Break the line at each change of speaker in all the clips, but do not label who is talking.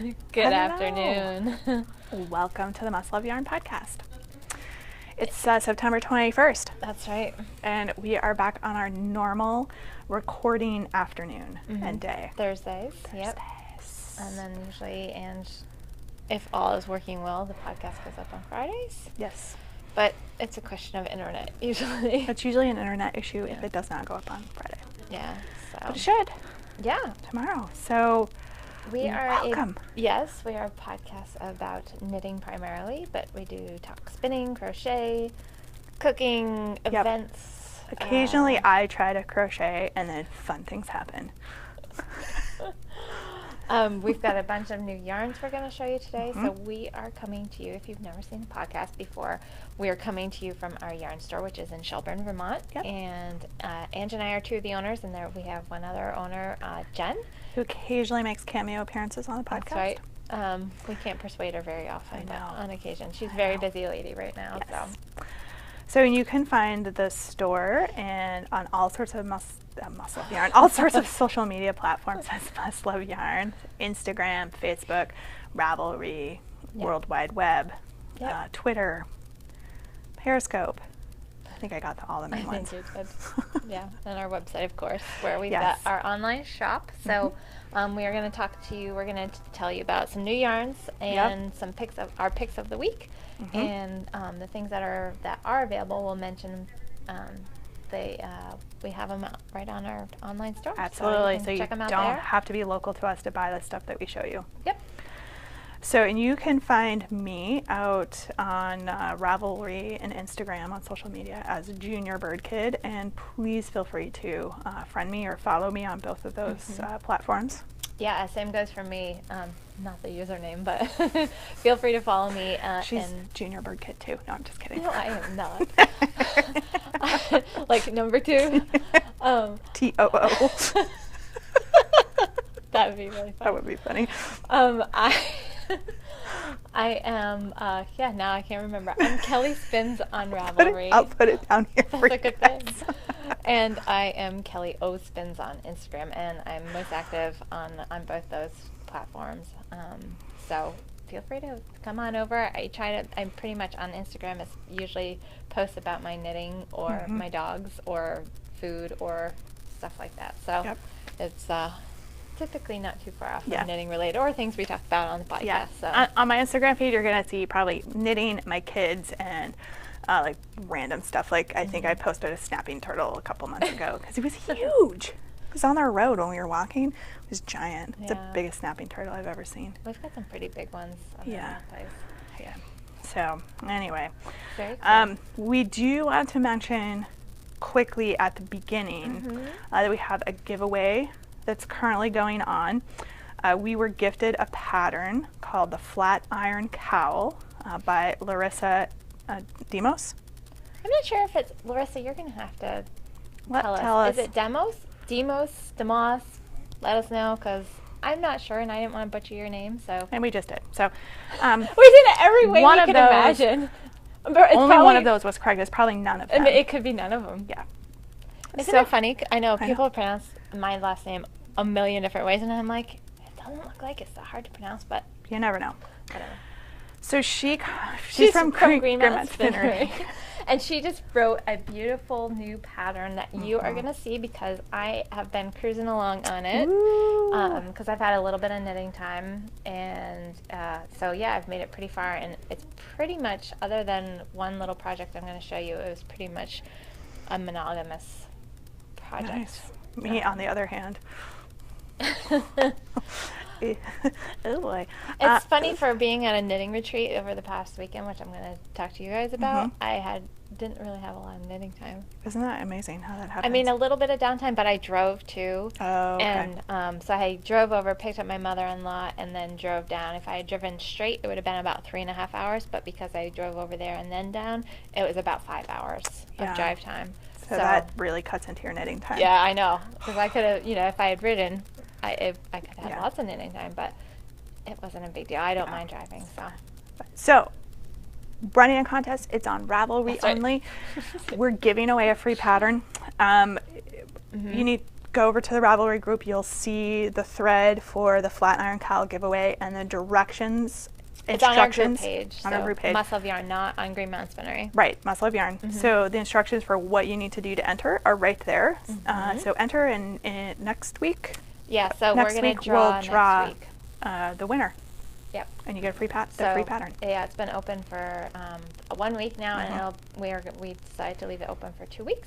Good
Hello.
afternoon.
Welcome to the Must Love Yarn podcast. It's September 21st,
That's right.
and we are back on our normal recording afternoon and day.
Thursdays. Yep. And then usually, and if all is working well, the podcast goes up on Fridays.
Yes.
But it's a question of internet usually.
It's usually an internet issue if
Yeah.
it does not go up on Friday.
Yeah. So.
But it should
Yeah.
tomorrow. So
We are
welcome.
we are a podcast about knitting primarily, but we do talk spinning, crochet, cooking,
Yep.
events.
Occasionally I try to crochet and then fun things happen.
We've got a bunch of new yarns we're going to show you today. So we are coming to you, if you've never seen the podcast before, we are coming to you from our yarn store, which is in Shelburne, Vermont.
Yep.
And Ange and I are two of the owners, and there we have one other owner, Jen.
Who occasionally makes cameo appearances on the podcast.
That's right. We can't persuade her very often,
I
but
know.
on occasion. She's a
I
very
know.
busy lady right now.
Yes.
So.
So you can find the store and on all sorts of Must Love Yarn, all sorts of social media platforms as Must Love Yarn, Instagram, Facebook, Ravelry,
Yep.
World Wide Web,
Yep.
Twitter, Periscope. I think I got all the main
I
ones.
think you did. Yeah, and our website, of course, where we've
Yes.
got our online shop. So we are going to talk to you. We're going to tell you about some new yarns and some picks of our picks of the week, and the things that are available. We'll mention. We have them right on our online store.
Absolutely.
So
So
you
you
can check them out
don't
there.
have to be local to us to buy the stuff that we show you.
Yep.
So, and you can find me out on Ravelry and Instagram on social media as Junior Bird Kid, and please feel free to friend me or follow me on both of those platforms.
Yeah, same goes for me. Not the username, but feel free to follow me.
She's
and
Junior Bird Kid too. No, I'm just kidding.
no, I am not. Like number 2.
TOO.
That would be really fun.
That would be funny.
I am, now I can't remember. I'm Kelly Spins on Ravelry.
I'll put it down here for
That's a
you
good
guys.
thing. And I am Kelly O Spins on Instagram, and I'm most active on both those platforms. So feel free to come on over. I'm pretty much on Instagram. It's usually posts about my knitting or my dogs or food or stuff like that. So
Yep.
it's typically not too far off from
Yeah.
knitting related or things we talked about on the podcast.
Yeah.
So.
On my Instagram feed, you're gonna see probably knitting, my kids, and like random stuff. Like I think I posted a snapping turtle a couple months ago because it was huge. It was on our road when we were walking. It was giant. It's the
Yeah.
biggest snapping turtle I've ever seen.
We've got some pretty big ones on
Yeah.
that place.
Yeah. So anyway,
Very cool.
we do want to mention quickly at the beginning that we have a giveaway that's currently going on. We were gifted a pattern called the Flatiron Cal by Larissa Demos.
I'm not sure if it's Larissa. You're gonna have to tell
us.
Is it Demos? Demos? Let us know, because I'm not sure, and I didn't want to butcher your name. So
And we just did. So
we did it every way
one
we
of
could
those-
imagine. But it's
only
probably,
one of those was correct. It's probably none of them.
It could be none of them.
Yeah.
Isn't
So-
it funny? I know
I
people
know.
pronounce my last name a million different ways, and I'm like, it doesn't look like it's that hard to pronounce, but
You never know.
whatever.
So she's
She's
from
Green
Mountain
Mountain Spinnery. And she just wrote a beautiful new pattern that you are going to see, because I have been cruising along on it, because I've had a little bit of knitting time, and so yeah, I've made it pretty far, and it's pretty much, other than one little project I'm going to show you, it was pretty much a monogamous project.
Nice. Me, on the other hand. Oh boy.
It's funny, for being at a knitting retreat over the past weekend, which I'm going to talk to you guys about. I didn't really have a lot of knitting time.
Isn't that amazing how that happens?
I mean, a little bit of downtime, but I drove too.
Oh, okay.
And so I drove over, picked up my mother-in-law, and then drove down. If I had driven straight, it would have been about 3.5 hours. But because I drove over there and then down, it was about 5 hours
Yeah.
of drive time.
So that really cuts into your knitting time.
Yeah, I know. Because I could have, if I had ridden, I could have had
Yeah.
lots of knitting time, but it wasn't a big deal. I don't mind driving, so.
So, running a contest, it's on Ravelry
That's right.
only. We're giving away a free pattern. You need go over to the Ravelry group, you'll see the thread for the Flatiron Cal giveaway and the directions.
It's on our group
instructions
page.
on our group page.
Muscle of Yarn, not on Green Mountain Spinnery.
Right, Muscle of Yarn. So the instructions for what you need to do to enter are right there. So enter in next week.
Yeah, so
Next
we're going
week
to draw
we'll draw
next week.
The winner,
Yep.
and you get a free free pattern.
Yeah, it's been open for 1 week now, and we decided to leave it open for 2 weeks.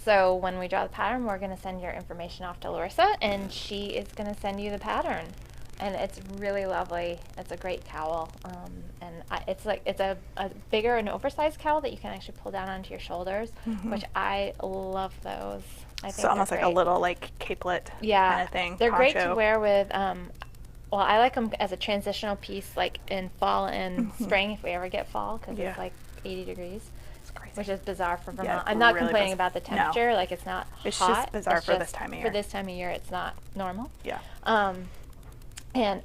So when we draw the pattern, we're going to send your information off to Larissa, and she is going to send you the pattern. And it's really lovely. It's a great cowl, and it's a bigger and oversized cowl that you can actually pull down onto your shoulders, which I love those. I think
So almost like
great.
a little like capelet kind of thing.
They're great to
poncho.
wear with. Well, I like them as a transitional piece, like in fall and spring, if we ever get fall, because it's like 80 degrees.
It's crazy.
Which is bizarre for Vermont.
Yeah,
I'm not
really
complaining about the temperature.
No.
Like, it's not
It's
hot.
just bizarre
It's
for
just
this time of year.
For this time of year, it's not normal.
Yeah.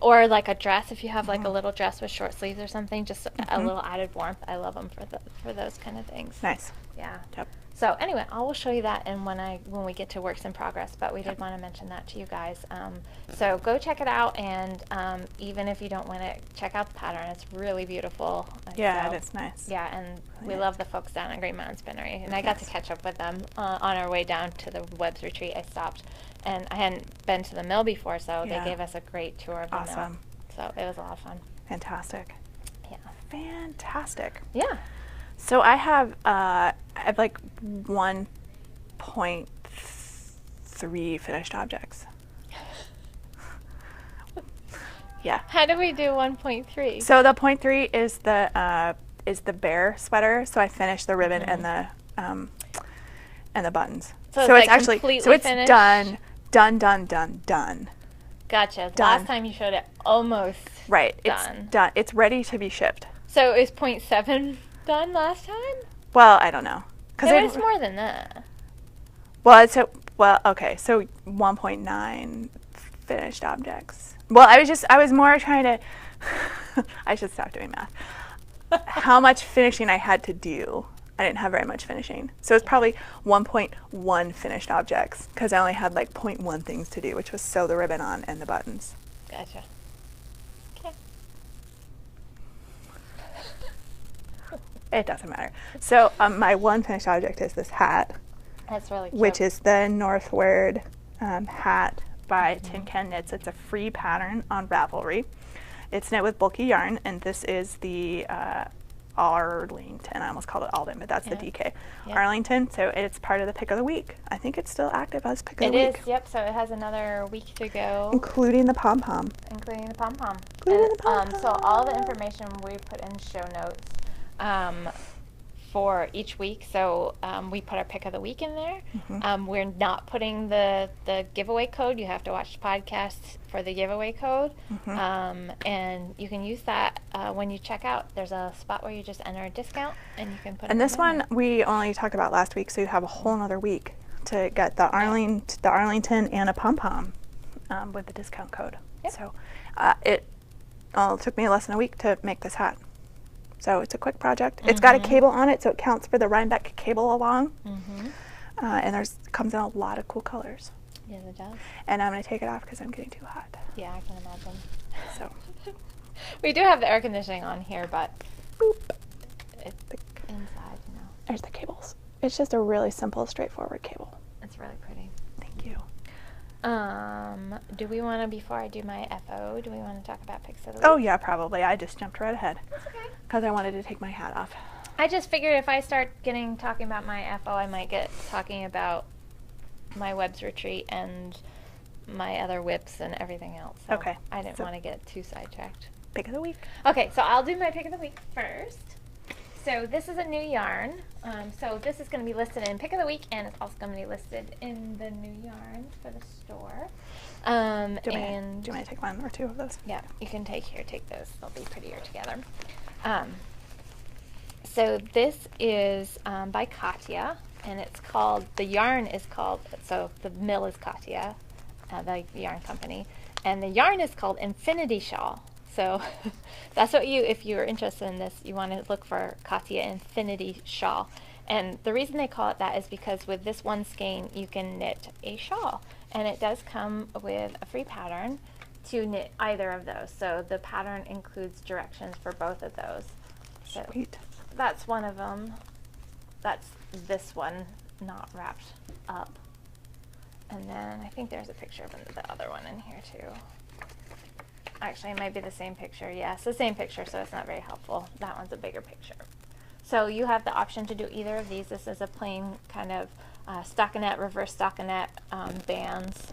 Or like a dress, if you have like a little dress with short sleeves or something, just a little added warmth. I love them for those kind of things.
Nice.
Yeah.
Yep.
So anyway, I will show you that and when we get to works in progress, but we did want to mention that to you guys. So go check it out, and even if you don't win it, check out the pattern. It's really beautiful. And
Yeah,
so,
it's nice.
Yeah, and we
nice.
love the folks down at Green Mountain Spinnery, and I got to catch up with them on our way down to the Webb's retreat. I stopped, and I hadn't been to the mill before, so they gave us a great tour of the mill.
Awesome.
So it was a lot of fun.
Fantastic.
Yeah.
Fantastic.
Yeah.
So I have like 1.3 finished objects. Yeah.
How do we do 1.3?
So the 0.3 is the bear sweater. So I finished the ribbon and the buttons.
So it's
it's
like
actually
completely
it's
finished?
done.
Gotcha.
Done.
Last time you showed it almost
Right.
done.
It's done. It's ready to be shipped.
So is 0.7 done last time?
Well, I don't know.
There was more than that.
Well, okay. So 1.9 finished objects. Well, I was more trying to. I should stop doing math. How much finishing I had to do. I didn't have very much finishing. So it's probably 1.1 finished objects because I only had like 0.1 things to do, which was sew the ribbon on and the buttons.
Gotcha. Okay.
It doesn't matter. So my one finished object is this hat,
That's really cute.
which is the Northward hat by Tin Can Knits. It's a free pattern on Ravelry. It's knit with bulky yarn, and this is the Arlington. I almost called it Alden, but that's the DK.
Yeah.
Arlington, so it's part of the pick of the week. I think it's still active as pick of the
It
week.
is, yep. So it has another week to go,
Including the pom-pom.
including the pom-pom.
Including the pom-pom.
So all the information we put in show notes for each week. So we put our pick of the week in there. We're not putting the giveaway code. You have to watch the podcast for the giveaway code. And you can use that when you check out. There's a spot where you just enter a discount and you can put
And
it
this
in there.
one we only talked about last week, so you have a whole nother week to get the Arlington and a pom-pom with the discount code.
Yep.
So it took me less than a week to make this hat. So it's a quick project. It's got a cable on it, so it counts for the Rhinebeck cable along. And comes in a lot of cool colors.
Yes, it does.
And I'm going to take it off because I'm getting too hot.
Yeah, I can imagine.
So,
We do have the air conditioning on here, but
boop.
it's inside, you know.
There's the cables. It's just a really simple, straightforward cable.
It's really pretty.
Thank you.
Do we want to, before I do my FO, do we want to talk about picks of the week?
Oh, yeah, probably. I just jumped right ahead
That's okay.
because I wanted to take my hat off.
I just figured if I start talking about my FO, I might get talking about my Webb's retreat and my other whips and everything else. So
Okay.
I didn't
So-
want to get too sidetracked.
Pick of the week.
Okay, so I'll do my pick of the week first. So this is a new yarn. So this is going to be listed in pick of the week, and it's also going to be listed in the new yarns for the store.
Do you want me to take one or two of those?
Yeah, you can take those. They'll be prettier together. So this is by Katya, and it's called, the yarn is called, so the mill is Katya, the yarn company, and the yarn is called Infinity Shawl. So that's what if you're interested in this, you want to look for Katya Infinity Shawl. And the reason they call it that is because with this one skein, you can knit a shawl. and it does come with a free pattern to knit either of those. So the pattern includes directions for both of those. So
Sweet.
that's one of them. That's this one, not wrapped up. And then I think there's a picture of the other one in here too. Actually, it might be the same picture. Yeah, it's the same picture, so it's not very helpful. That one's a bigger picture. So you have the option to do either of these. This is a plain kind of stockinette, reverse stockinette bands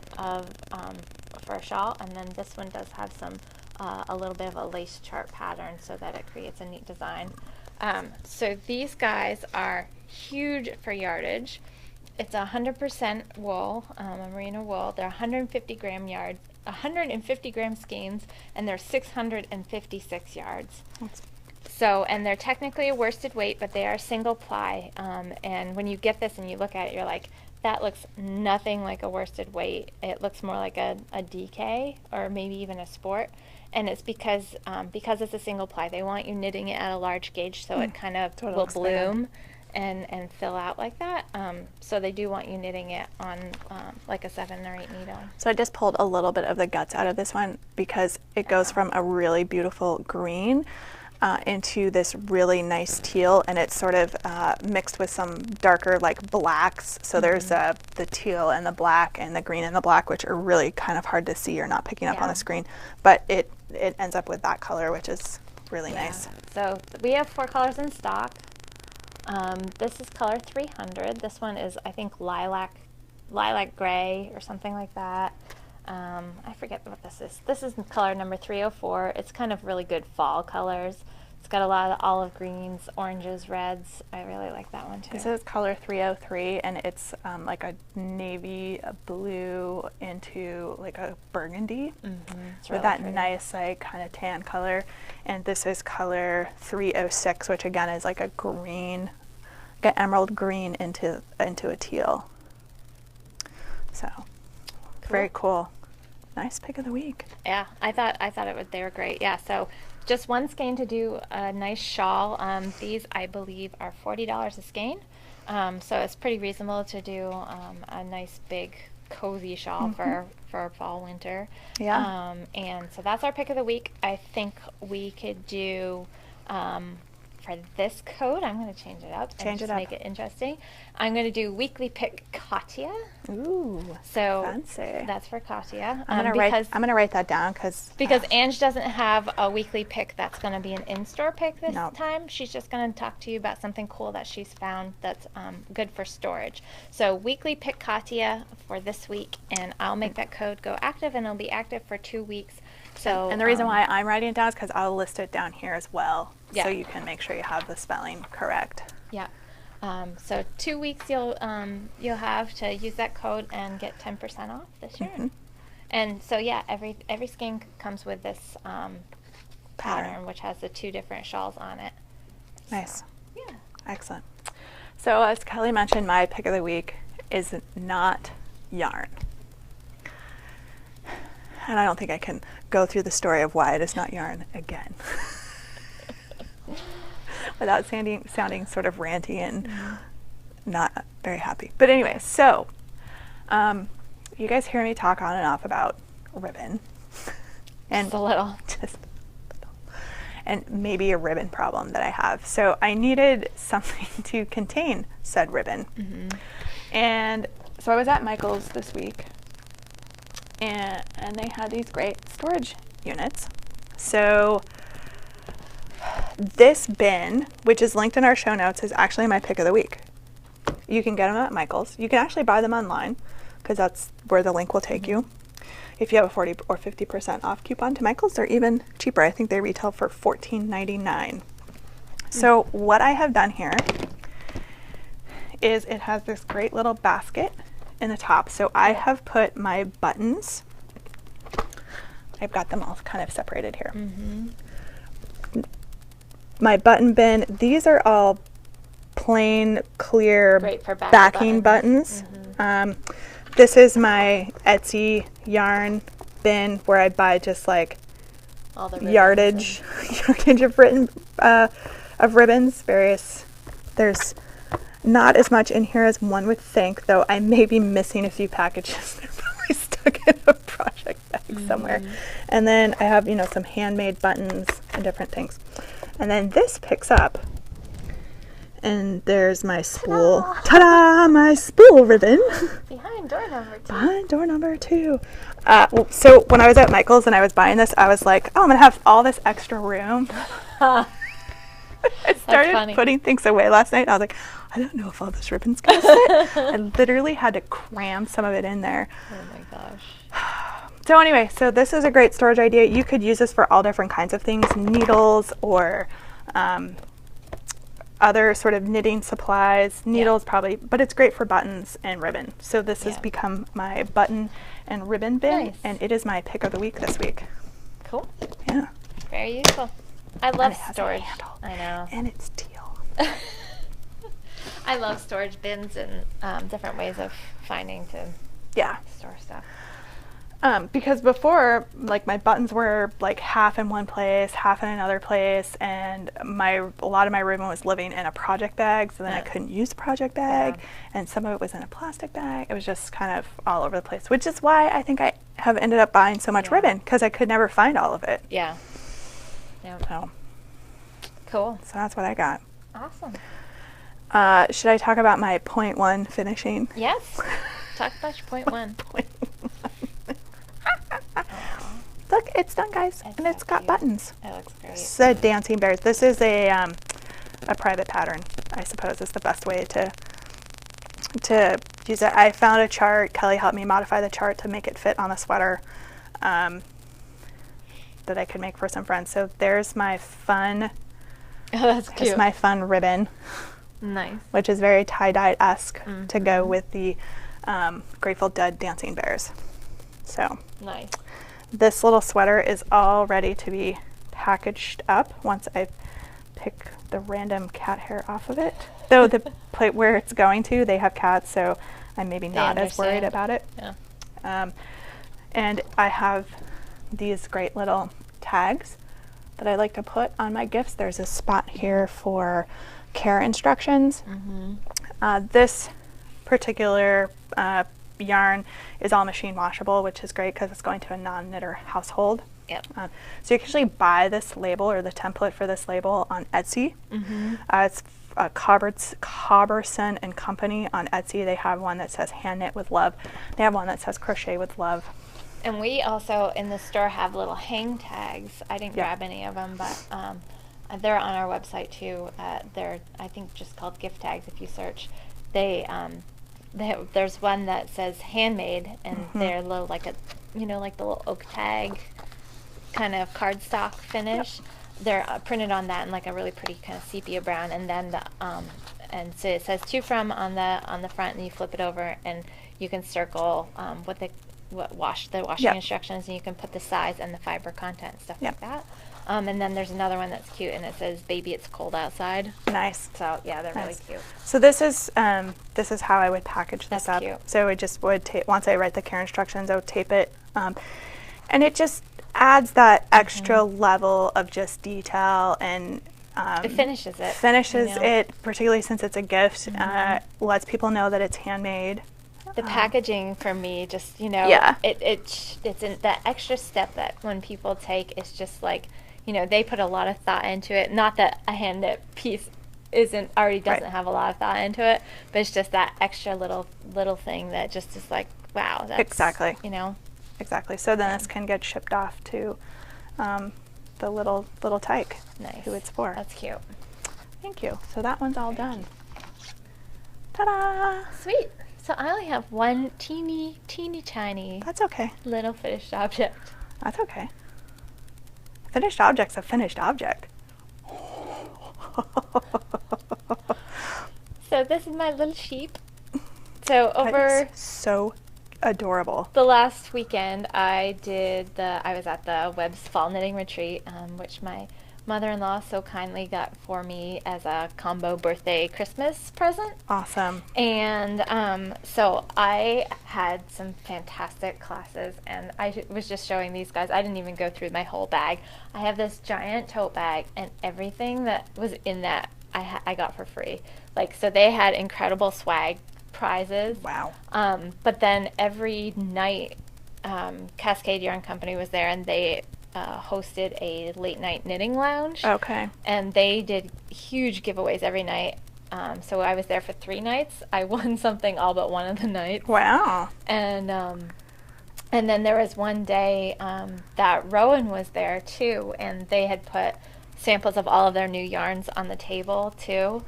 for a shawl, and then this one does have some a little bit of a lace chart pattern so that it creates a neat design. So these guys are huge for yardage. It's 100% wool, a merino wool. They're 150 gram skeins, and they're 656 yards. So, and they're technically a worsted weight, but they are single ply. And when you get this and you look at it, you're like, that looks nothing like a worsted weight. It looks more like a DK or maybe even a sport. And it's because it's a single ply. They want you knitting it at a large gauge so it kind of will bloom and fill out like that. So they do want you knitting it on like a 7 or 8 needle.
So I just pulled a little bit of the guts out of this one because it goes from a really beautiful green into this really nice teal, and it's sort of mixed with some darker like blacks. So there's the teal and the black and the green and the black, which are really kind of hard to see or not picking up on the screen, but it ends up with that color, which is really nice.
So we have 4 colors in stock. This is color 300. This one is, I think, lilac gray or something like that. I forget what this is. This is color number 304. It's kind of really good fall colors. It's got a lot of olive greens, oranges, reds. I really like that one too.
This is color 303, and it's like a navy blue into like a burgundy with really that pretty. Nice like kind of tan color. And this is color 306, which again is like a green, like an emerald green into a teal. So very cool. Nice pick of the week.
Yeah, I thought they were great. Yeah, so just one skein to do a nice shawl. These, I believe, are $40 a skein. So it's pretty reasonable to do a nice big cozy shawl for fall, winter.
Yeah.
And so that's our pick of the week. I think we could do for this code, I'm going to change it up and just make it interesting. I'm going to do weekly pick Katya.
Ooh,
so
fancy.
That's for Katya.
I'm going to write that down because
Ange doesn't have a weekly pick that's going to be an in-store pick this time. She's just going to talk to you about something cool that she's found that's good for storage. So weekly pick Katya for this week, and I'll make that code go active, and it'll be active for 2 weeks. So,
and the reason why I'm writing it down is because I'll list it down here as well, so you can make sure you have the spelling correct.
Yeah. So 2 weeks you'll have to use that code and get 10% off this year. And so yeah, every skein comes with this pattern, which has the 2 different shawls on it.
Nice.
So, yeah.
Excellent. So as Kelly mentioned, my pick of the week is not yarn. And I don't think I can go through the story of why it is not yarn again without sounding sort of ranty and not very happy. But anyway, so you guys hear me talk on and off about ribbon. And
just a little.
And maybe a ribbon problem that I have. So I needed something to contain said ribbon. And so I was at Michael's this week, and they had these great storage units. So this bin, which is linked in our show notes, is actually my pick of the week. You can get them at Michael's. You can actually buy them online because that's where the link will take you. If you have a 40 or 50% off coupon to Michael's, they're even cheaper. I think they retail for $14.99. So what I have done here is it has this great little basket in the top. So I have put my buttons, I've got them all kind of separated here. My button bin, these are all plain, clear backing buttons. This is my Etsy yarn bin where I buy just like all the yardage of ribbons, various. There's not as much in here as one would think, though I may be missing a few packages. probably stuck in a project bag somewhere. And then I have, some handmade buttons and different things. And then this picks up. And there's my spool. Ta-da! My spool ribbon.
Behind door number 2.
Behind door number 2. So when I was at Michael's and I was buying this, I was like, oh, I'm going to have all this extra room. I started putting things away last night. I was like, I don't know if all this ribbon's going to fit. I literally had to cram some of it in there.
Oh my gosh.
So anyway, so this is a great storage idea. You could use this for all different kinds of things, needles or other sort of knitting supplies, needles probably, but it's great for buttons and ribbon. So this has become my button and ribbon bin, and it is my pick of the week this week.
Cool.
Yeah.
Very useful. I love storage.
I know. And it's teal.
I love storage bins and different ways of finding to store stuff.
Because before, like, my buttons were like half in one place, half in another place, and a lot of my ribbon was living in a project bag, so then I couldn't use the project bag, and some of it was in a plastic bag. It was just kind of all over the place, which is why I think I have ended up buying so much ribbon, because I could never find all of it.
Yeah.
So.
Cool.
So that's what I got.
Awesome.
Should I talk about my point 1 finishing?
Yes. Talk about your point 1.
Look, it's done, guys, and it's got buttons.
It looks great.
It's a dancing bears. This is a private pattern, I suppose, is the best way to use it. I found a chart. Kelly helped me modify the chart to make it fit on a sweater that I could make for some friends. So there's my fun.
Oh, that's cute.
There's my fun ribbon.
Nice.
Which is very tie-dye-esque to go with the Grateful Dead dancing bears. So
nice.
This little sweater is all ready to be packaged up once I pick the random cat hair off of it. Though the plate where it's going to, they have cats, so I'm maybe not as worried about it.
Yeah.
And I have these great little tags that I like to put on my gifts. There's a spot here for care instructions. This particular yarn is all machine washable, which is great because it's going to a non-knitter household.
Yep.
So you can actually buy this label or the template for this label on Etsy. It's Cobberson and Company on Etsy. They have one that says hand knit with love. They have one that says crochet with love.
And we also in the store have little hang tags. I didn't grab any of them, but they're on our website too. They're, I think, just called gift tags if you search. There's one that says handmade, and they're little like a, like the little oak tag kind of cardstock finish. They're printed on that in like a really pretty kind of sepia brown, and then and so it says to from on the front, and you flip it over, and you can circle the washing instructions, and you can put the size and the fiber content and stuff like that. And then there's another one that's cute, and it says "Baby, it's cold outside."
Nice.
So yeah, they're really cute.
So this is how I would package this up.
Cute.
So I just would once I write the care instructions, I would tape it, and it just adds that extra level of just detail, and
it finishes it.
It, particularly since it's a gift. Lets people know that it's handmade.
The packaging for me, just it's in that extra step that when people take, it's just like, they put a lot of thought into it. Not that a hand knit piece doesn't have a lot of thought into it, but it's just that extra little thing that just is like, wow, that's
exactly. Exactly. So then this can get shipped off to the little tyke.
Nice.
Who it's for.
That's cute.
Thank you. So that one's all done. Ta-da!
Sweet. So I only have one teeny tiny.
That's okay.
Little finished object.
That's okay. Finished object's a finished object.
So this is my little sheep. So over
so adorable.
The last weekend I was at the Webb's Fall Knitting Retreat, which my mother-in-law so kindly got for me as a combo birthday Christmas present.
Awesome.
And so I had some fantastic classes, and I was just showing these guys. I didn't even go through my whole bag. I have this giant tote bag, and everything that was in that I got for free. Like, so they had incredible swag prizes.
Wow.
But then every night, Cascade Yarn Company was there, and they hosted a late night knitting lounge.
Okay.
And they did huge giveaways every night. So I was there for 3 nights. I won something all but one of the nights.
Wow.
And then there was one day that Rowan was there too, and they had put samples of all of their new yarns on the table too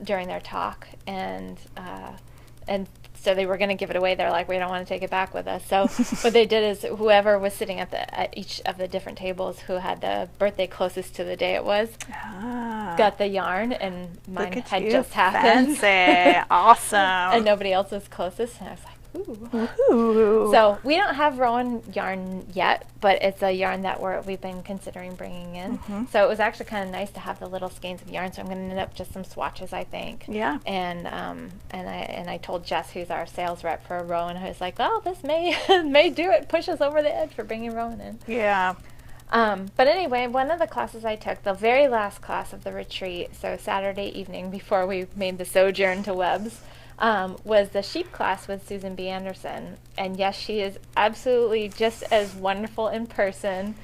during their talk, and so they were going to give it away. They're like, we don't want to take it back with us. So what they did is whoever was sitting at each of the different tables who had the birthday closest to the day it was got the yarn, and mine had just happened.
Fancy. Awesome.
And nobody else was closest, and I was like, ooh.
Ooh.
So we don't have Rowan yarn yet, but it's a yarn that we've been considering bringing in. So it was actually kind of nice to have the little skeins of yarn. So I'm going to knit up just some swatches, I think.
Yeah.
And I told Jess, who's our sales rep for Rowan, who's like, oh, this may do it, push us over the edge for bringing Rowan in.
Yeah.
But anyway, one of the classes I took, the very last class of the retreat, so Saturday evening before we made the sojourn to Webb's, was the sheep class with Susan B. Anderson. And yes, she is absolutely just as wonderful in person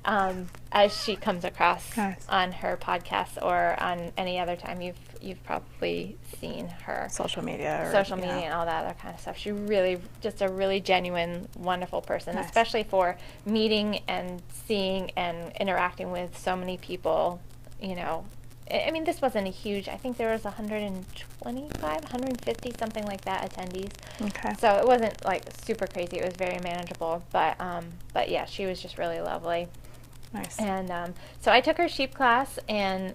as she comes across on her podcast or on any other time you've probably seen her.
Social media
And all that other kind of stuff. She's really just a really genuine, wonderful person, especially for meeting and seeing and interacting with so many people, you know. I mean, this wasn't a huge, I think there was 125, 150, something like that, attendees.
Okay.
So it wasn't like super crazy. It was very manageable. But yeah, she was just really lovely.
Nice.
And so I took her sheep class, and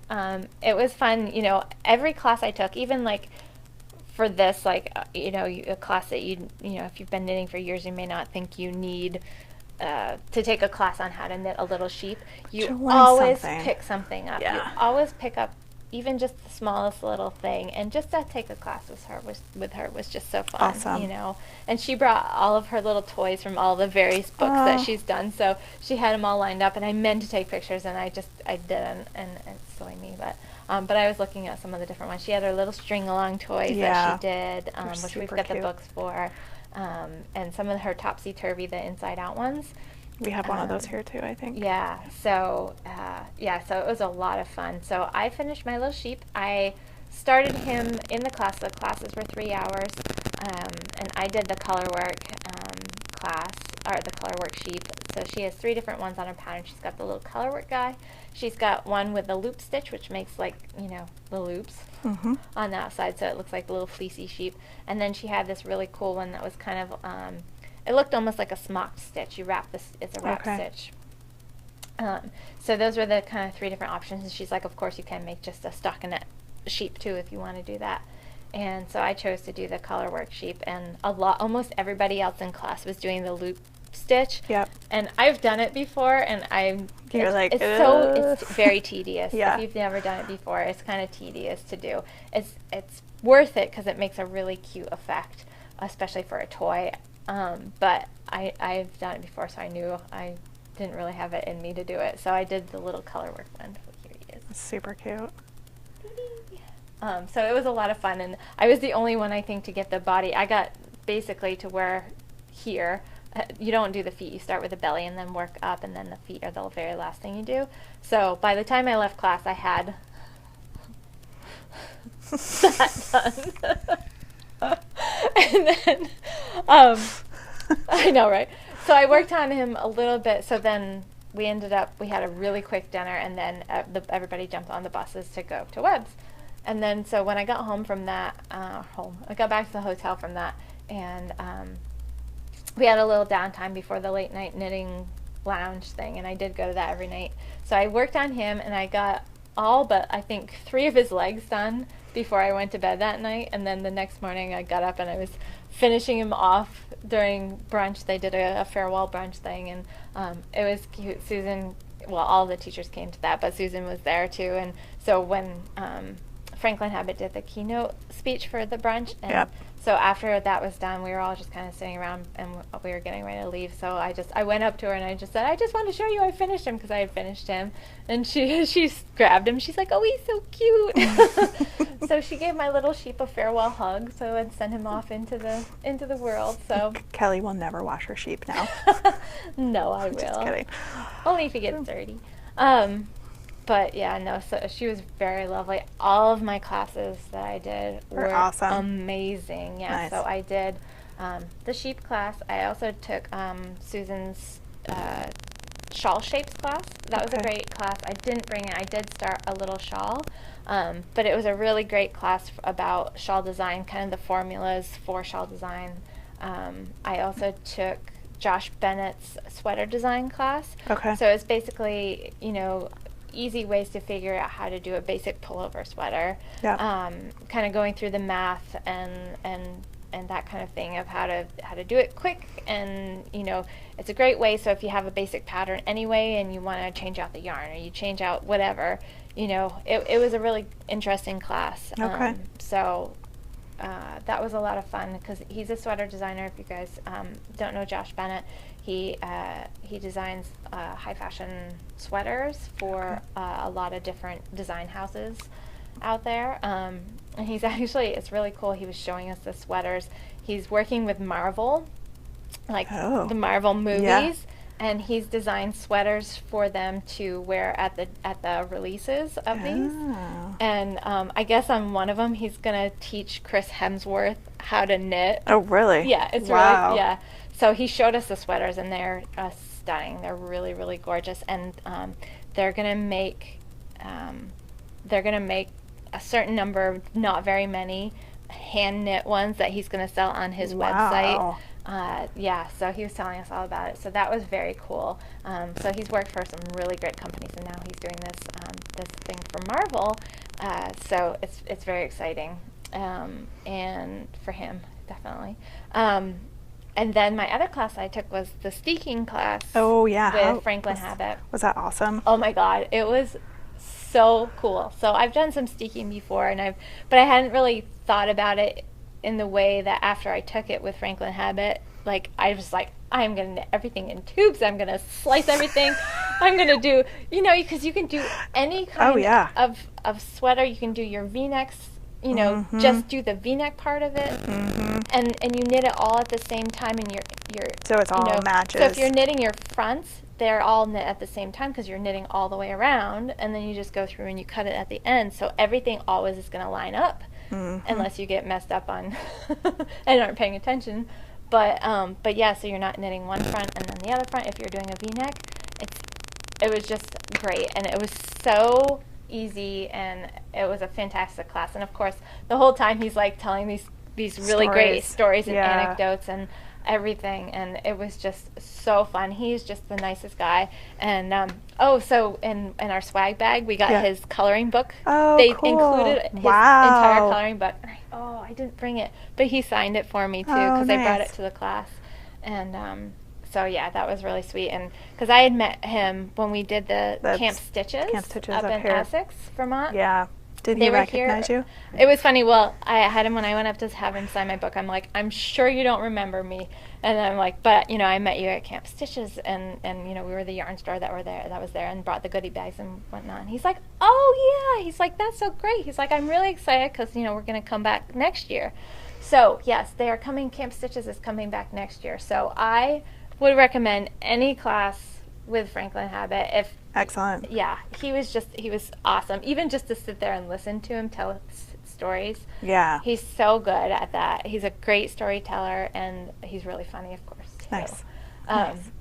it was fun. You know, every class I took, even like for this, like, you know, a class that you know, if you've been knitting for years, you may not think you need to take a class on how to knit a little sheep. You always pick something up.
Yeah.
You always pick up even just the smallest little thing, and just to take a class with her was just so fun.
Awesome.
You know, and she brought all of her little toys from all the various books that she's done. So she had them all lined up, and I meant to take pictures, and I didn't, and it's silly me, but I was looking at some of the different ones. She had her little string along toys that she did, which we've got the books for. And some of her topsy-turvy, the inside-out ones.
We have one of those here too, I think.
Yeah, so so it was a lot of fun. So I finished my little sheep. I started him in the class. The classes were 3 hours, and I did the color work class, or the color work sheep. So she has 3 different ones on her pattern. She's got the little color work guy. She's got one with the loop stitch, which makes, like, you know, the loops on the outside, so it looks like a little fleecy sheep. And then she had this really cool one that was kind of, it looked almost like a smocked stitch. You wrap this, it's a wrap stitch. So those were the kind of 3 different options. And she's like, of course you can make just a stockinette sheep too if you want to do that. And so I chose to do the color work sheep, and almost everybody else in class was doing the loop stitch.
Yep.
And I've done it before, and it's very tedious.
Yeah.
If you've never done it before, it's kind of tedious to do. It's worth it because it makes a really cute effect, especially for a toy. But I've done it before, so I knew I didn't really have it in me to do it. So I did the little color work one. Here he is.
It's super cute.
So it was a lot of fun, and I was the only one, I think, to get the body. I got basically to wear here. You don't do the feet. You start with the belly and then work up, and then the feet are the very last thing you do. So by the time I left class, I had that done. And then, I know, right? So I worked on him a little bit. So then we had a really quick dinner, and then everybody jumped on the buses to go to Webb's. And then, so when I got home from that, I got back to the hotel from that, and we had a little downtime before the late night knitting lounge thing, and I did go to that every night. So I worked on him, and I got all but, I think, 3 of his legs done before I went to bed that night. And then the next morning I got up and I was finishing him off during brunch. They did a farewell brunch thing, and it was cute. Susan, well, all the teachers came to that, but Susan was there too. And so when Franklin Habit did the keynote speech for the brunch, and So after that was done, we were all just kind of sitting around and we were getting ready to leave. So I went up to her and I just said, I just want to show you I finished him, because I had finished him. And she grabbed him. She's like, oh, he's so cute. So she gave my little sheep a farewell hug. So I'd send him off into the world. So
Kelly will never wash her sheep now.
No, I will.
Just kidding.
Only if he gets dirty. But yeah, no, so she was very lovely. All of my classes that I did were
awesome.
Amazing. Yeah,
Nice.
so I did the sheep class. I also took Susan's shawl shapes class. That was a great class. I didn't bring it. I did start a little shawl, but it was a really great class about shawl design, kind of the formulas for shawl design. I also took Josh Bennett's sweater design class.
Okay.
So it's basically, easy ways to figure out how to do a basic pullover sweater.
Yeah.
Kind of going through the math and that kind of thing of how to do it quick, and it's a great way. So if you have a basic pattern anyway and you want to change out the yarn or you change out whatever, it was a really interesting class.
Okay.
So that was a lot of fun, because he's a sweater designer. If you guys don't know Josh Bennett, he designs high fashion sweaters for a lot of different design houses out there. And he's actually, it's really cool. He was showing us the sweaters. He's working with Marvel, like the Marvel movies, and he's designed sweaters for them to wear at the releases of these. And I guess on one of them, he's gonna teach Chris Hemsworth how to knit.
Oh, really?
Yeah, it's really, yeah. So he showed us the sweaters, and they're stunning. They're really, really gorgeous, and they're gonna make a certain number, not very many, hand knit ones that he's gonna sell on his website. Yeah, so he was telling us all about it. So that was very cool. So he's worked for some really great companies, and now he's doing this thing for Marvel. So it's very exciting, and for him, definitely. And then my other class I took was the steeking class.
Oh, yeah.
With Franklin Habit.
Was that awesome?
Oh my God, it was so cool. So I've done some steeking before, but I hadn't really thought about it in the way that after I took it with Franklin Habit, like I was like, I'm gonna knit everything in tubes. I'm gonna slice everything. I'm gonna do, because you can do any kind of sweater. You can do your V-necks. Just do the V-neck part of it, and you knit it all at the same time, and you're
so it's all matches.
So if you're knitting your fronts, they're all knit at the same time, because you're knitting all the way around, and then you just go through and you cut it at the end. So everything always is going to line up, unless you get messed up on and aren't paying attention. But yeah, so you're not knitting one front and then the other front. If you're doing a V-neck, it was just great, and it was so easy, and it was a fantastic class. And of course, the whole time he's like telling these really great stories and anecdotes and everything, and it was just so fun. He's just the nicest guy. And so in our swag bag, we got his coloring book. They included his entire coloring book. I didn't bring it, but he signed it for me too, because I brought it to the class. And so yeah, that was really sweet. And because I had met him when we did the Camp Stitches up in
here.
Essex, Vermont.
Yeah. Did he recognize you?
It was funny. Well, I had him when I went up to have him sign my book. I'm like, I'm sure you don't remember me. And I'm like, but, I met you at Camp Stitches, and we were the yarn store that was there and brought the goodie bags and whatnot. And he's like, oh, yeah. He's like, that's so great. He's like, I'm really excited because, we're going to come back next year. So, yes, they are coming. Camp Stitches is coming back next year. So I would recommend any class with Franklin Habit.
Excellent.
Yeah, he was awesome. Even just to sit there and listen to him tell stories.
Yeah.
He's so good at that. He's a great storyteller, and he's really funny, of course.
Nice.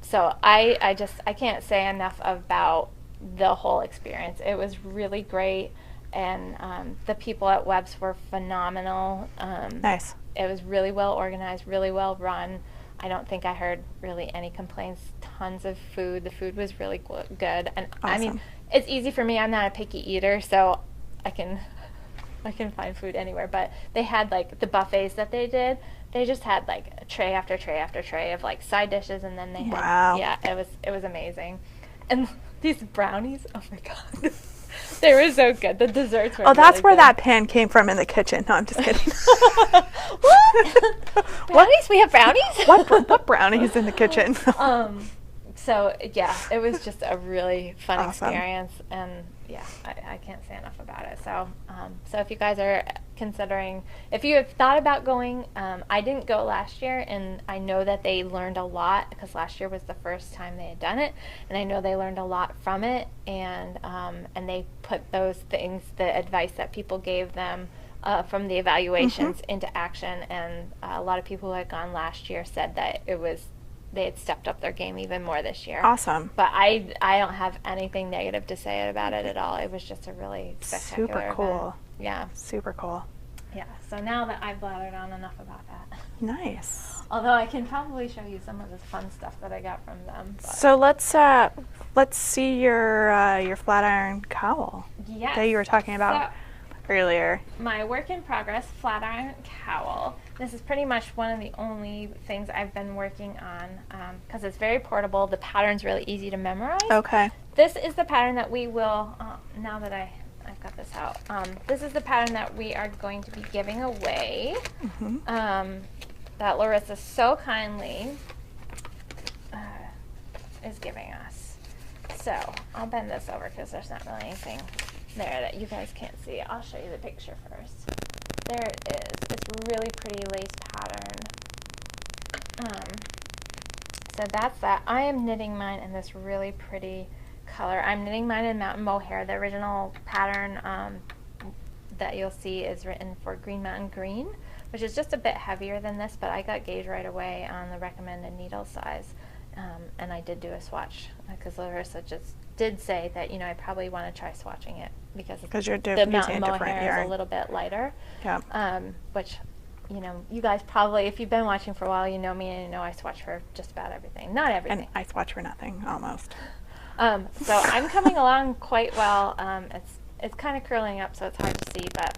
So I can't say enough about the whole experience. It was really great, and the people at Webb's were phenomenal.
Nice.
It was really well organized, really well run. I don't think I heard really any complaints. Tons of food. The food was really good. And
awesome.
I mean, it's easy for me. I'm not a picky eater, so I can find food anywhere. But they had like the buffets that they did. They just had like tray after tray after tray of like side dishes, and then they had it was amazing. And these brownies, oh my God. They were so good. The desserts were
Oh, that's
really
where
good.
that pan came from in the kitchen. No, I'm just kidding.
What? Brownies? We have brownies?
What brownies in the kitchen?
So yeah, it was just a really fun
Awesome.
experience, and yeah, I can't say enough about it. So so if you guys are considering, if you have thought about going, I didn't go last year, and I know that they learned a lot, because last year was the first time they had done it, and I know they learned a lot from it, and they put those things, the advice that people gave them from the evaluations into action, and a lot of people who had gone last year said that they had stepped up their game even more this year.
Awesome.
But I don't have anything negative to say about it at all. It was just a really spectacular
Super cool.
event. Yeah.
Super cool.
Yeah. So now that I've blathered on enough about that.
Nice.
Although I can probably show you some of the fun stuff that I got from them. But.
So let's see your Flatiron Cowl
Yes.
that you were talking about earlier.
My work in progress Flatiron Cowl. This is pretty much one of the only things I've been working on because it's very portable. The pattern's really easy to memorize.
Okay.
This is the pattern that we will, now that I've got this out, this is the pattern that we are going to be giving away, that Larissa so kindly is giving us. So I'll bend this over because there's not really anything there that you guys can't see. I'll show you the picture first. There it is. It's really pretty lace pattern. So that's that. I am knitting mine in this really pretty color. I'm knitting mine in Mountain Mohair. The original pattern that you'll see is written for Green Mountain Green, which is just a bit heavier than this, but I got gauge right away on the recommended needle size. And I did do a swatch because Larissa just did say that, I probably want to try swatching it because
you're
the Mountain
using a different
Mohair
yarn.
is a little bit lighter.
Yeah.
Which, you guys probably, if you've been watching for a while, you know me and you know I swatch for just about everything. Not everything.
And I swatch for nothing, almost.
So I'm coming along quite well. It's kind of curling up, so it's hard to see, but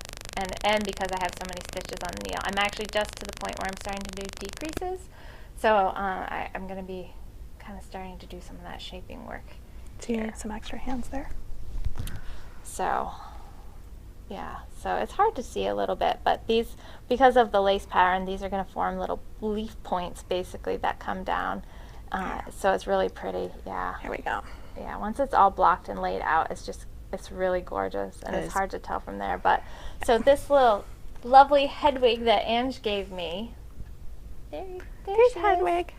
and because I have so many stitches on the needle, I'm actually just to the point where I'm starting to do decreases. So I'm going to be kind of starting to do some of that shaping work.
Do you need some extra hands there?
So, yeah, so it's hard to see a little bit, but these, because of the lace pattern, these are going to form little leaf points, basically, that come down. So it's really pretty, yeah.
Here we go.
Yeah, once it's all blocked and laid out, it's really gorgeous, and it's hard to tell from there. But, so this little lovely head wig that Ange gave me, there's
Hedwig.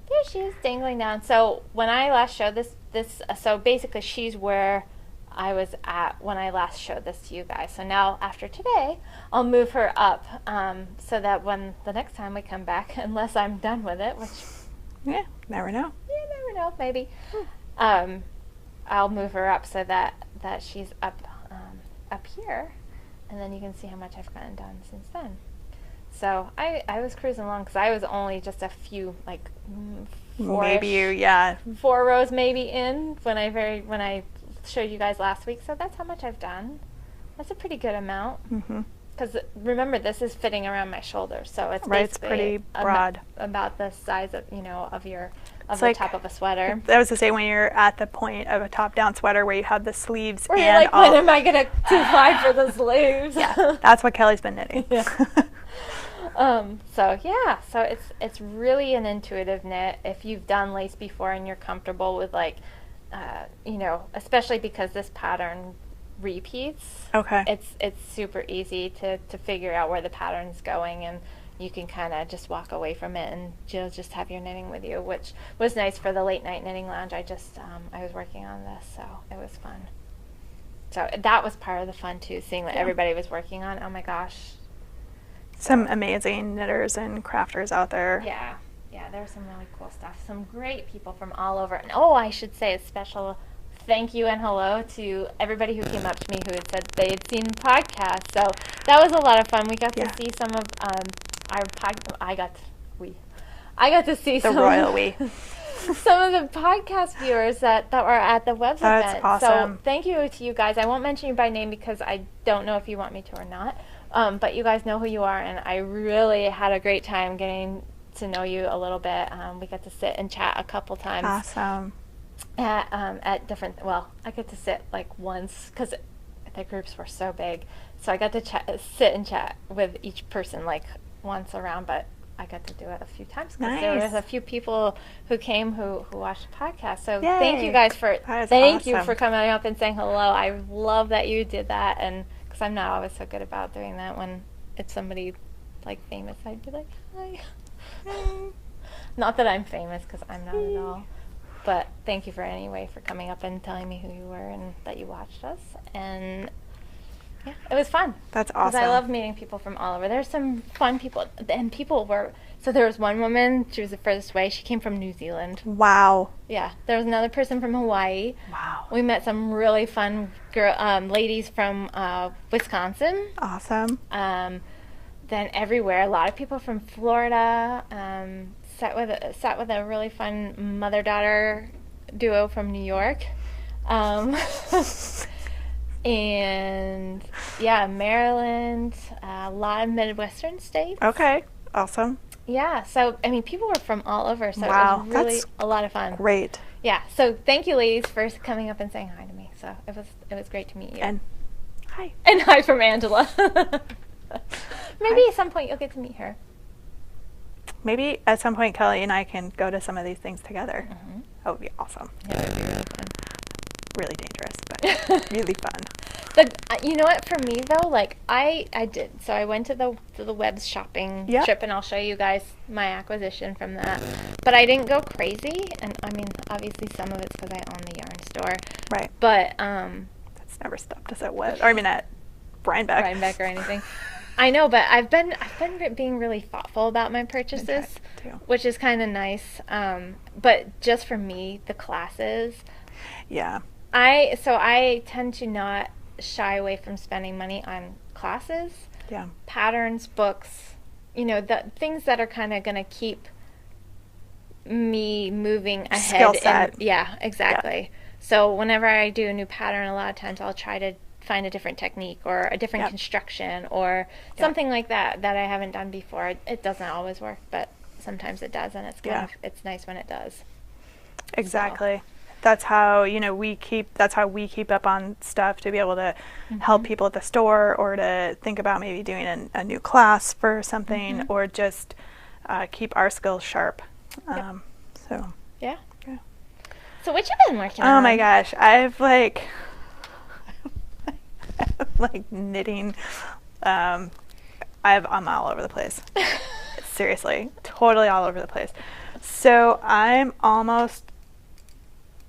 There she is, dangling down. So when I last showed this, so basically she's where I was at when I last showed this to you guys. So now after today, I'll move her up so that when the next time we come back, unless I'm done with it, which
Yeah, never know.
you never know, maybe, I'll move her up so that she's up here, and then you can see how much I've gotten done since then. So I was cruising along because I was only just a few, like, four rows maybe in when I showed you guys last week. So that's how much I've done. That's a pretty good amount. Because remember, this is fitting around my shoulders, so it's
Right, it's
basically
pretty broad.
about the size of of
It's
the
like-
top of a sweater.
I was to say, when you're at the point of a top-down sweater where you have the sleeves
Or you're
and
like,
all.
when am I gonna decide for the sleeves?
Yeah, that's what Kelly's been knitting.
Yeah. So yeah, so it's really an intuitive knit. If you've done lace before and you're comfortable with, like, especially because this pattern repeats.
Okay.
It's super easy to figure out where the pattern's going, and you can kind of just walk away from it and you'll just have your knitting with you, which was nice for the late night knitting lounge. I was working on this, so it was fun. So that was part of the fun too, seeing what everybody was working on. Oh my gosh.
Some amazing knitters and crafters out there.
Yeah, there's some really cool stuff. Some great people from all over. And I should say a special thank you and hello to everybody who came up to me who had said they had seen the podcast. So that was a lot of fun. We got to see some of our I got to see
The
some
royal we.
some of the podcast viewers that were at the web
That's
event.
awesome.
So thank you to you guys. I won't mention you by name because I don't know if you want me to or not. But you guys know who you are, and I really had a great time getting to know you a little bit. We got to sit and chat a couple times.
Awesome.
At different, I get to sit like once because the groups were so big. So I got to sit and chat with each person like once around, but I got to do it a few times because there was a few people who came who watched the podcast. So thank you guys for you for coming up and saying hello. I love that you did that, and because I'm not always so good about doing that when it's somebody like famous, I'd be like, hi. Not that I'm famous because I'm not at all, but thank you for coming up and telling me who you were and that you watched us. And yeah, it was fun.
That's awesome.
I love meeting people from all over. There's some fun people, and people were, so there was one woman, she was the furthest away, she came from New Zealand.
Wow.
Yeah, there was another person from Hawaii.
Wow.
We met some really fun ladies from Wisconsin.
Awesome.
Then everywhere, a lot of people from Florida, sat with a really fun mother-daughter duo from New York. And yeah, Maryland, a lot of Midwestern states.
Okay, awesome.
Yeah, so I mean, people were from all over, so
wow,
it was really
that's
a lot of fun.
Great.
Yeah, so thank you, ladies, for coming up and saying hi to me. So it was great to meet you.
And hi.
And hi from Angela. Maybe at some point you'll get to meet her.
Maybe at some point Kelly and I can go to some of these things together. Mm-hmm. That would be awesome.
Yeah, it would be really fun.
Really dangerous, but really fun.
But you know what? For me though, like I did. So I went to the web shopping trip, and I'll show you guys my acquisition from that. But I didn't go crazy, and I mean, obviously some of it's because I own the yarn store.
Right.
But
that's never stopped us at web. Or I mean at Rhinebeck
or anything. I know, but I've been being really thoughtful about my purchases, which is kind of nice. But just for me, the classes.
Yeah.
I tend to not shy away from spending money on classes, patterns, books, the things that are kind of going to keep me moving ahead.
Skill set.
Yeah, exactly. Yeah. So whenever I do a new pattern, a lot of times I'll try to find a different technique or a different construction or something like that I haven't done before. It doesn't always work, but sometimes it does, and it's nice when it does.
Exactly. So. That's how we keep up on stuff to be able to help people at the store, or to think about maybe doing a new class for something, or just keep our skills sharp. So
yeah. So what you been working on?
Oh my gosh, I've like knitting. I'm all over the place. Seriously, totally all over the place. So I'm almost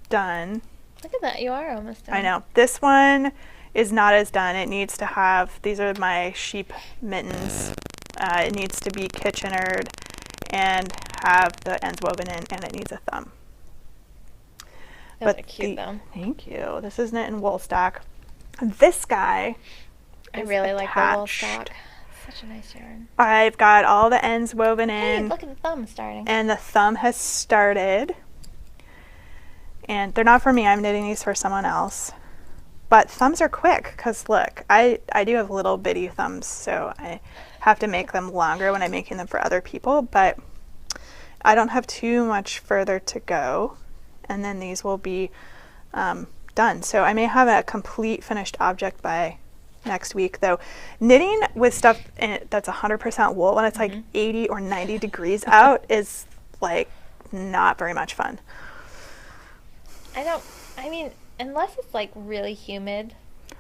done.
Look at that, you are almost done.
I know. This one is not as done. It needs to have, these are my sheep mittens. It needs to be kitchenered and have the ends woven in, and it needs a thumb.
Those are cute though.
Thank you. This is knit in wool stock. This guy
I really like the wool stock. Such a nice yarn.
I've got all the ends woven in.
Hey, look at the thumb starting.
And the thumb has started. And they're not for me. I'm knitting these for someone else. But thumbs are quick because look, I do have little bitty thumbs, so I have to make them longer when I'm making them for other people. But I don't have too much further to go. And then these will be done. So I may have a complete finished object by next week, though. Knitting with stuff in it that's 100% wool when it's like 80 or 90 degrees out is like not very much fun.
I mean, unless it's like really humid,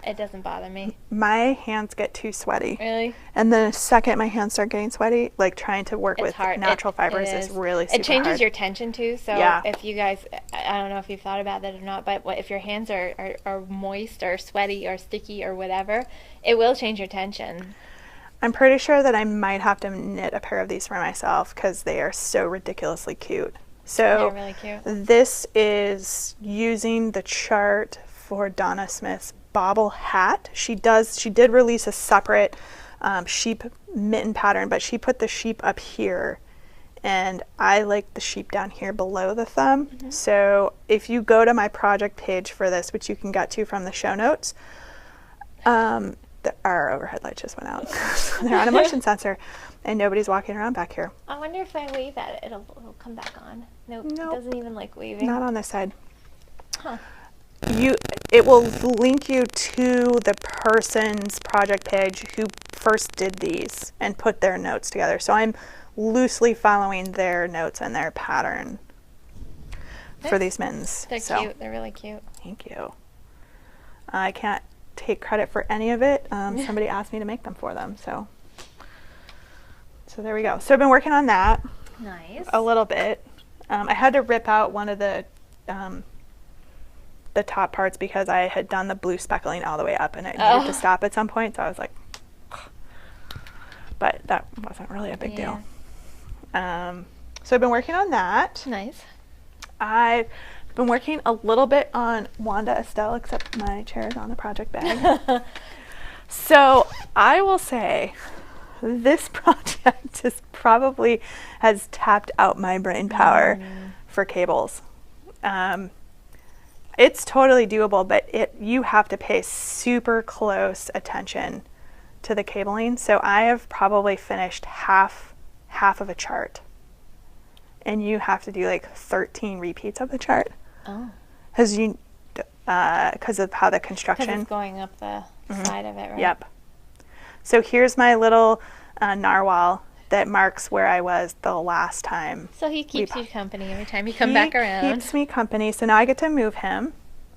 it doesn't bother me.
My hands get too sweaty.
Really?
And then the second my hands start getting sweaty, like trying to work with natural fibers is really super hard.
It changes your tension too, so if you guys, I don't know if you've thought about that or not, but if your hands are moist or sweaty or sticky or whatever, it will change your tension.
I'm pretty sure that I might have to knit a pair of these for myself because they are so ridiculously cute. So
they're really cute.
This is using the chart for Donna Smith's bobble hat. She did release a separate sheep mitten pattern, but she put the sheep up here, and I like the sheep down here below the thumb. So if you go to my project page for this, which you can get to from the show notes, our overhead light just went out. They're on a motion sensor, and nobody's walking around back here.
I wonder if I wave at it, it'll come back on. Nope, it doesn't even like waving.
Not on this side.
Huh.
it will link you to the person's project page who first did these and put their notes together. So I'm loosely following their notes and their pattern for these mittens.
They're cute. They're really cute.
Thank you. I can't take credit for any of it. Somebody asked me to make them for them, so there we go. So I've been working on that.
Nice.
A little bit. I had to rip out one of the top parts because I had done the blue speckling all the way up and it needed to stop at some point, so I was like, but that wasn't really a big deal. So I've been working on that.
Nice.
I've been working a little bit on Wanda Estelle, except my chair is on the project bag. So I will say this project probably has tapped out my brain power for cables. It's totally doable, but you have to pay super close attention to the cabling. So I have probably finished half of a chart, and you have to do like 13 repeats of the chart. Oh. Because of how the construction.
Because it's going up the side of it, right?
Yep. So here's my little narwhal that marks where I was the last time.
So he keeps you company every time you come back around.
He keeps me company. So now I get to move him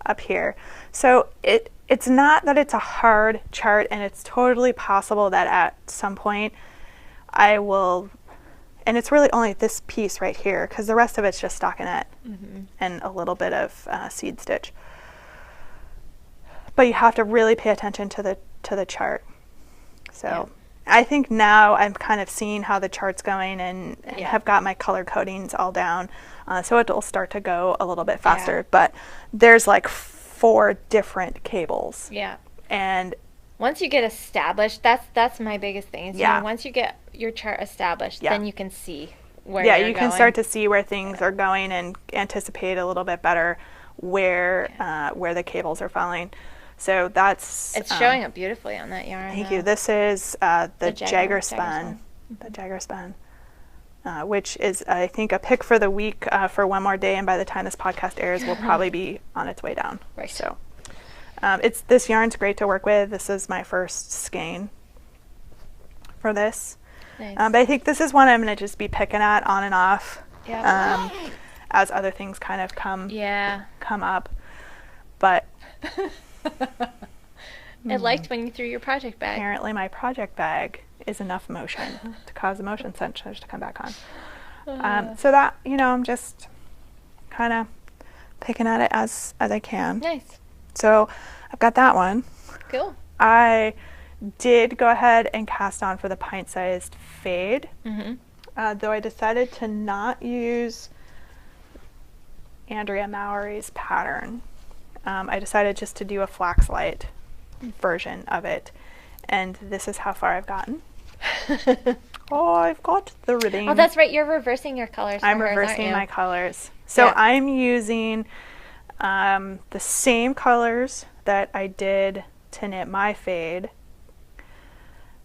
up here. So it's not that it's a hard chart, and it's totally possible that at some point I will. And it's really only this piece right here because the rest of it's just stockinette and a little bit of seed stitch. But you have to really pay attention to the chart. So I think now I'm kind of seeing how the chart's going and have got my color codings all down. So it'll start to go a little bit faster. Yeah. But there's like 4 different cables.
Yeah.
And
once you get established, that's my biggest thing. Is, you know, once you get your chart established, then you can see where you're going.
You can start to see where things are going and anticipate a little bit better where the cables are falling. So
it's showing up beautifully on that yarn.
Thank you. This is the Jagger Spun. The Jagger Spun, which is, I think, a pick for the week for one more day, and by the time this podcast airs, will probably be on its way down.
Right.
So this yarn's great to work with. This is my first skein for this.
Nice.
But I think this is one I'm going to just be picking at on and off as other things kind of come up. But
it liked when you threw your project bag.
Apparently my project bag is enough motion to cause the motion sensors to come back on. So that, I'm just kind of picking at it as I can.
Nice.
So I've got that one.
Cool.
I did go ahead and cast on for the pint-sized fade, though I decided to not use Andrea Mowry's pattern. I decided just to do a flax light version of it, and this is how far I've gotten. I've got the ribbing.
Oh, that's right. You're reversing your colors.
I'm reversing my colors. So I'm using the same colors that I did to knit my fade,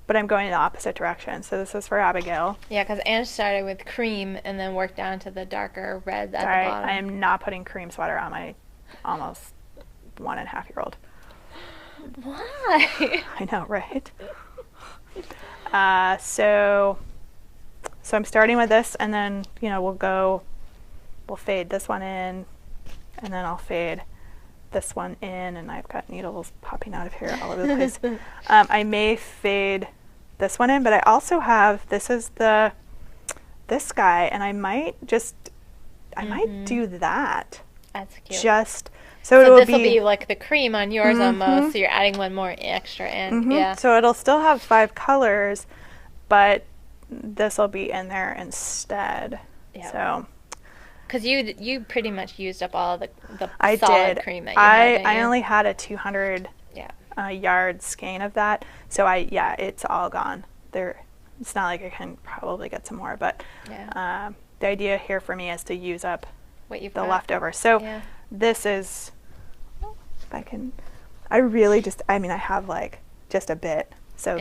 but I'm going in the opposite direction. So this is for Abigail.
Yeah, because Anne started with cream and then worked down to the darker red at the bottom.
I am not putting cream sweater on my almost 1.5-year-old.
Why?
I know, right? So I'm starting with this, and then we'll fade this one in, and then I'll fade this one in, and I've got needles popping out of here all over the place. I may fade this one in, but I also have, this is this guy, and I might do that.
That's cute.
So
this will be like the cream on yours almost, so you're adding one more extra in. Yeah.
So it'll still have 5 colors, but this will be in there instead.
Yeah.
So.
Because you pretty much used up all the
I
solid
did.
cream that you had.
I only had a 200 yard skein of that, so it's all gone. It's not like I can probably get some more, but the idea here for me is to use up the leftover. So this is, if I can, I have like just a bit, so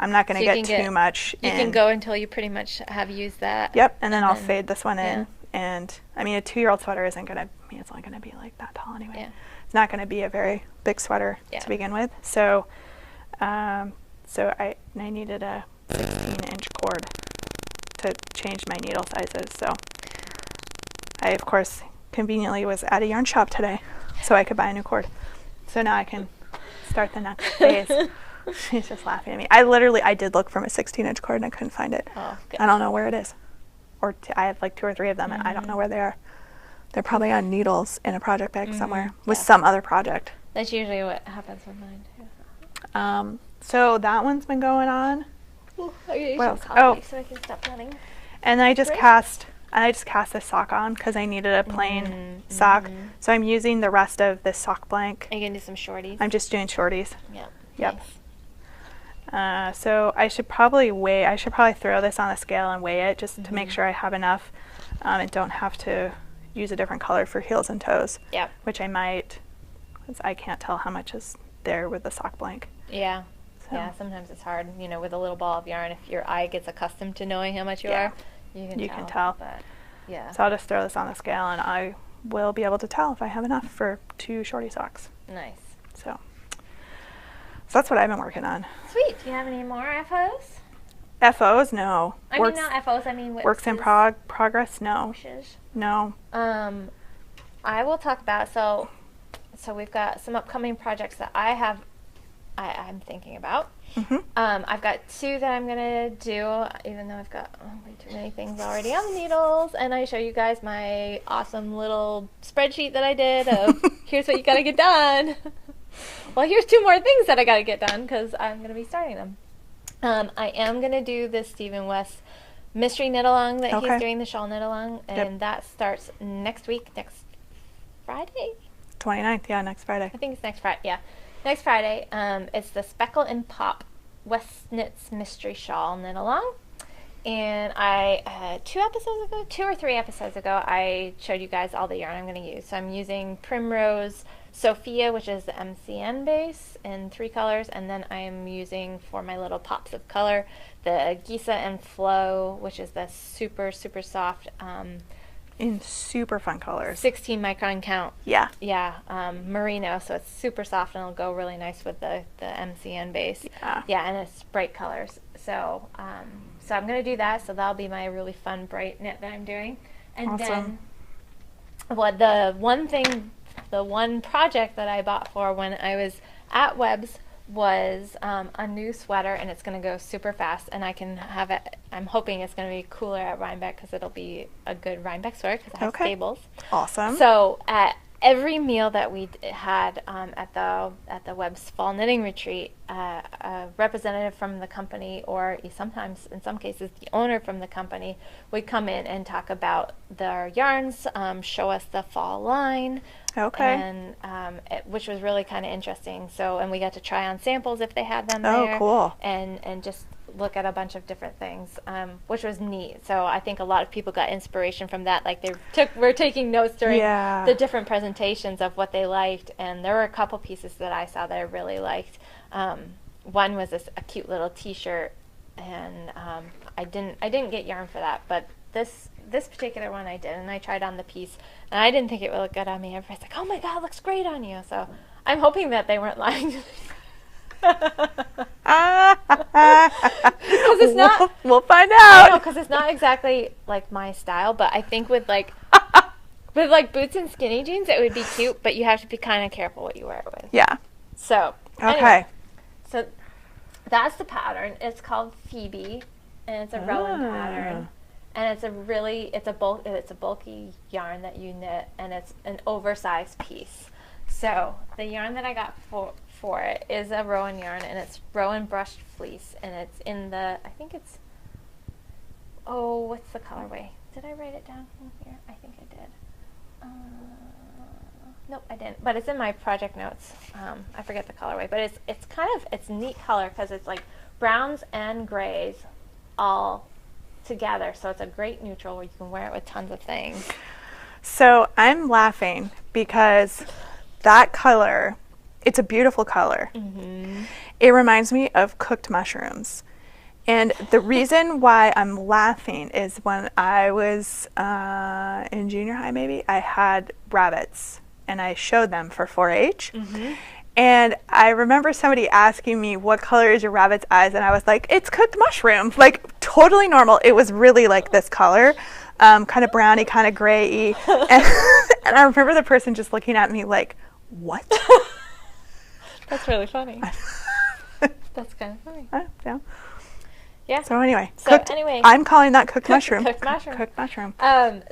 I'm not going to get too much in.
You can go until you pretty much have used that.
Yep, and then I'll fade this one in. And a 2-year-old sweater isn't going to, it's only going to be like that tall anyway. Yeah. it's not going to be a very big sweater to begin with. So, I needed a 16-inch cord to change my needle sizes. So I, of course, conveniently was at a yarn shop today so I could buy a new cord. So now I can start the next phase. She's just laughing at me. I did look for a 16-inch cord and I couldn't find it.
Oh,
I don't know where it is. I have like 2 or 3 of them and I don't know where they are. They're probably on needles in a project bag somewhere with some other project.
That's usually what happens with mine too.
So that one's been going on.
Ooh, what
else?
Coffee so I can stop running.
And I just cast this sock on because I needed a plain sock. So I'm using the rest of this sock blank.
Are you gonna do some shorties?
I'm just doing shorties.
Yep.
Yep. Nice. So I should probably throw this on a scale and weigh it just to make sure I have enough and don't have to use a different color for heels and toes.
Yep.
Which I might, because I can't tell how much is there with the sock blank.
Yeah.
So.
Yeah, sometimes it's hard, with a little ball of yarn. If your eye gets accustomed to knowing how much you are, you can tell. But, yeah.
So I'll just throw this on the scale and I will be able to tell if I have enough for 2 shorty socks.
Nice.
So that's what I've been working on.
Sweet. Do you have any more FOs?
FOs? No.
I mean, not FOs. I mean,
works in progress? No.
Wishes?
No.
I will talk about, so we've got some upcoming projects that I'm thinking about. I've got 2 that I'm going to do, even though I've got way too many things already on the needles. And I show you guys my awesome little spreadsheet that I did of here's what you got to get done. Well, here's 2 more things that I got to get done because I'm going to be starting them. I am going to do this Stephen West mystery knit along that he's doing, the shawl knit along, and that starts next Friday?
29th, yeah, next Friday.
I think it's next Friday, yeah. Next Friday, it's the Speckle and Pop West Knits Mystery Shawl knit along. And I, 2 or 3 episodes ago, I showed you guys all the yarn I'm going to use. So I'm using Primrose Sophia, which is the MCN base in 3 colors, and then I'm using, for my little pops of color, the Gisa and Flow, which is the super, super soft,
in super fun colors.
16 micron count.
Yeah.
Yeah, merino, so it's super soft and it'll go really nice with the MCN base.
Yeah.
Yeah, and it's bright colors. So I'm going to do that, so that'll be my really fun bright knit that I'm doing. And then the one project that I bought for when I was at Webb's was a new sweater, and it's going to go super fast, and I can have it. I'm hoping it's going to be cooler at Rhinebeck because it'll be a good Rhinebeck sweater because it has stables.
Awesome.
So at every meal that we had at the Webb's Fall Knitting Retreat, a representative from the company, or sometimes in some cases the owner from the company, would come in and talk about their yarns, show us the fall line. And which was really kind of interesting. So, and we got to try on samples if they had them there.
Oh, cool.
And just look at a bunch of different things, which was neat. So I think a lot of people got inspiration from that. Like we're taking notes during the different presentations of what they liked. And there were a couple pieces that I saw that I really liked. One was a cute little T-shirt, and I didn't get yarn for that, but this particular one I did, and I tried on the piece, and I didn't think it would look good on me. Everybody's like, "Oh my God, it looks great on you!" So I'm hoping that they weren't lying to me. Because it's not.
We'll find out.
Because it's not exactly like my style, but I think with boots and skinny jeans, it would be cute. But you have to be kind of careful what you wear it with.
Yeah.
So
anyway,
so that's the pattern. It's called Phoebe, and it's a Rowan pattern. And it's a bulky yarn that you knit, and it's an oversized piece. So the yarn that I got for it is a Rowan yarn, and it's Rowan brushed fleece, and it's in the, I think it's, what's the colorway? Did I write it down here? I think I did. Nope, I didn't. But it's in my project notes. I forget the colorway, but it's neat color because it's like browns and grays all together, so it's a great neutral where you can wear it with tons of things.
So I'm laughing because that color, it's a beautiful color. It reminds me of cooked mushrooms, and the reason why I'm laughing is when I was in junior high, maybe I had rabbits and I showed them for 4-H. And I remember somebody asking me, what color is your rabbit's eyes? And I was like, it's cooked mushroom. Like, totally normal. It was really like this color, kind of browny, kind of gray-y. And I remember the person just looking at me like, what?
That's really funny. That's kind of funny.
Yeah.
Yeah.
So anyway, I'm calling that cooked mushroom.
Cooked mushroom.
Cooked mushroom.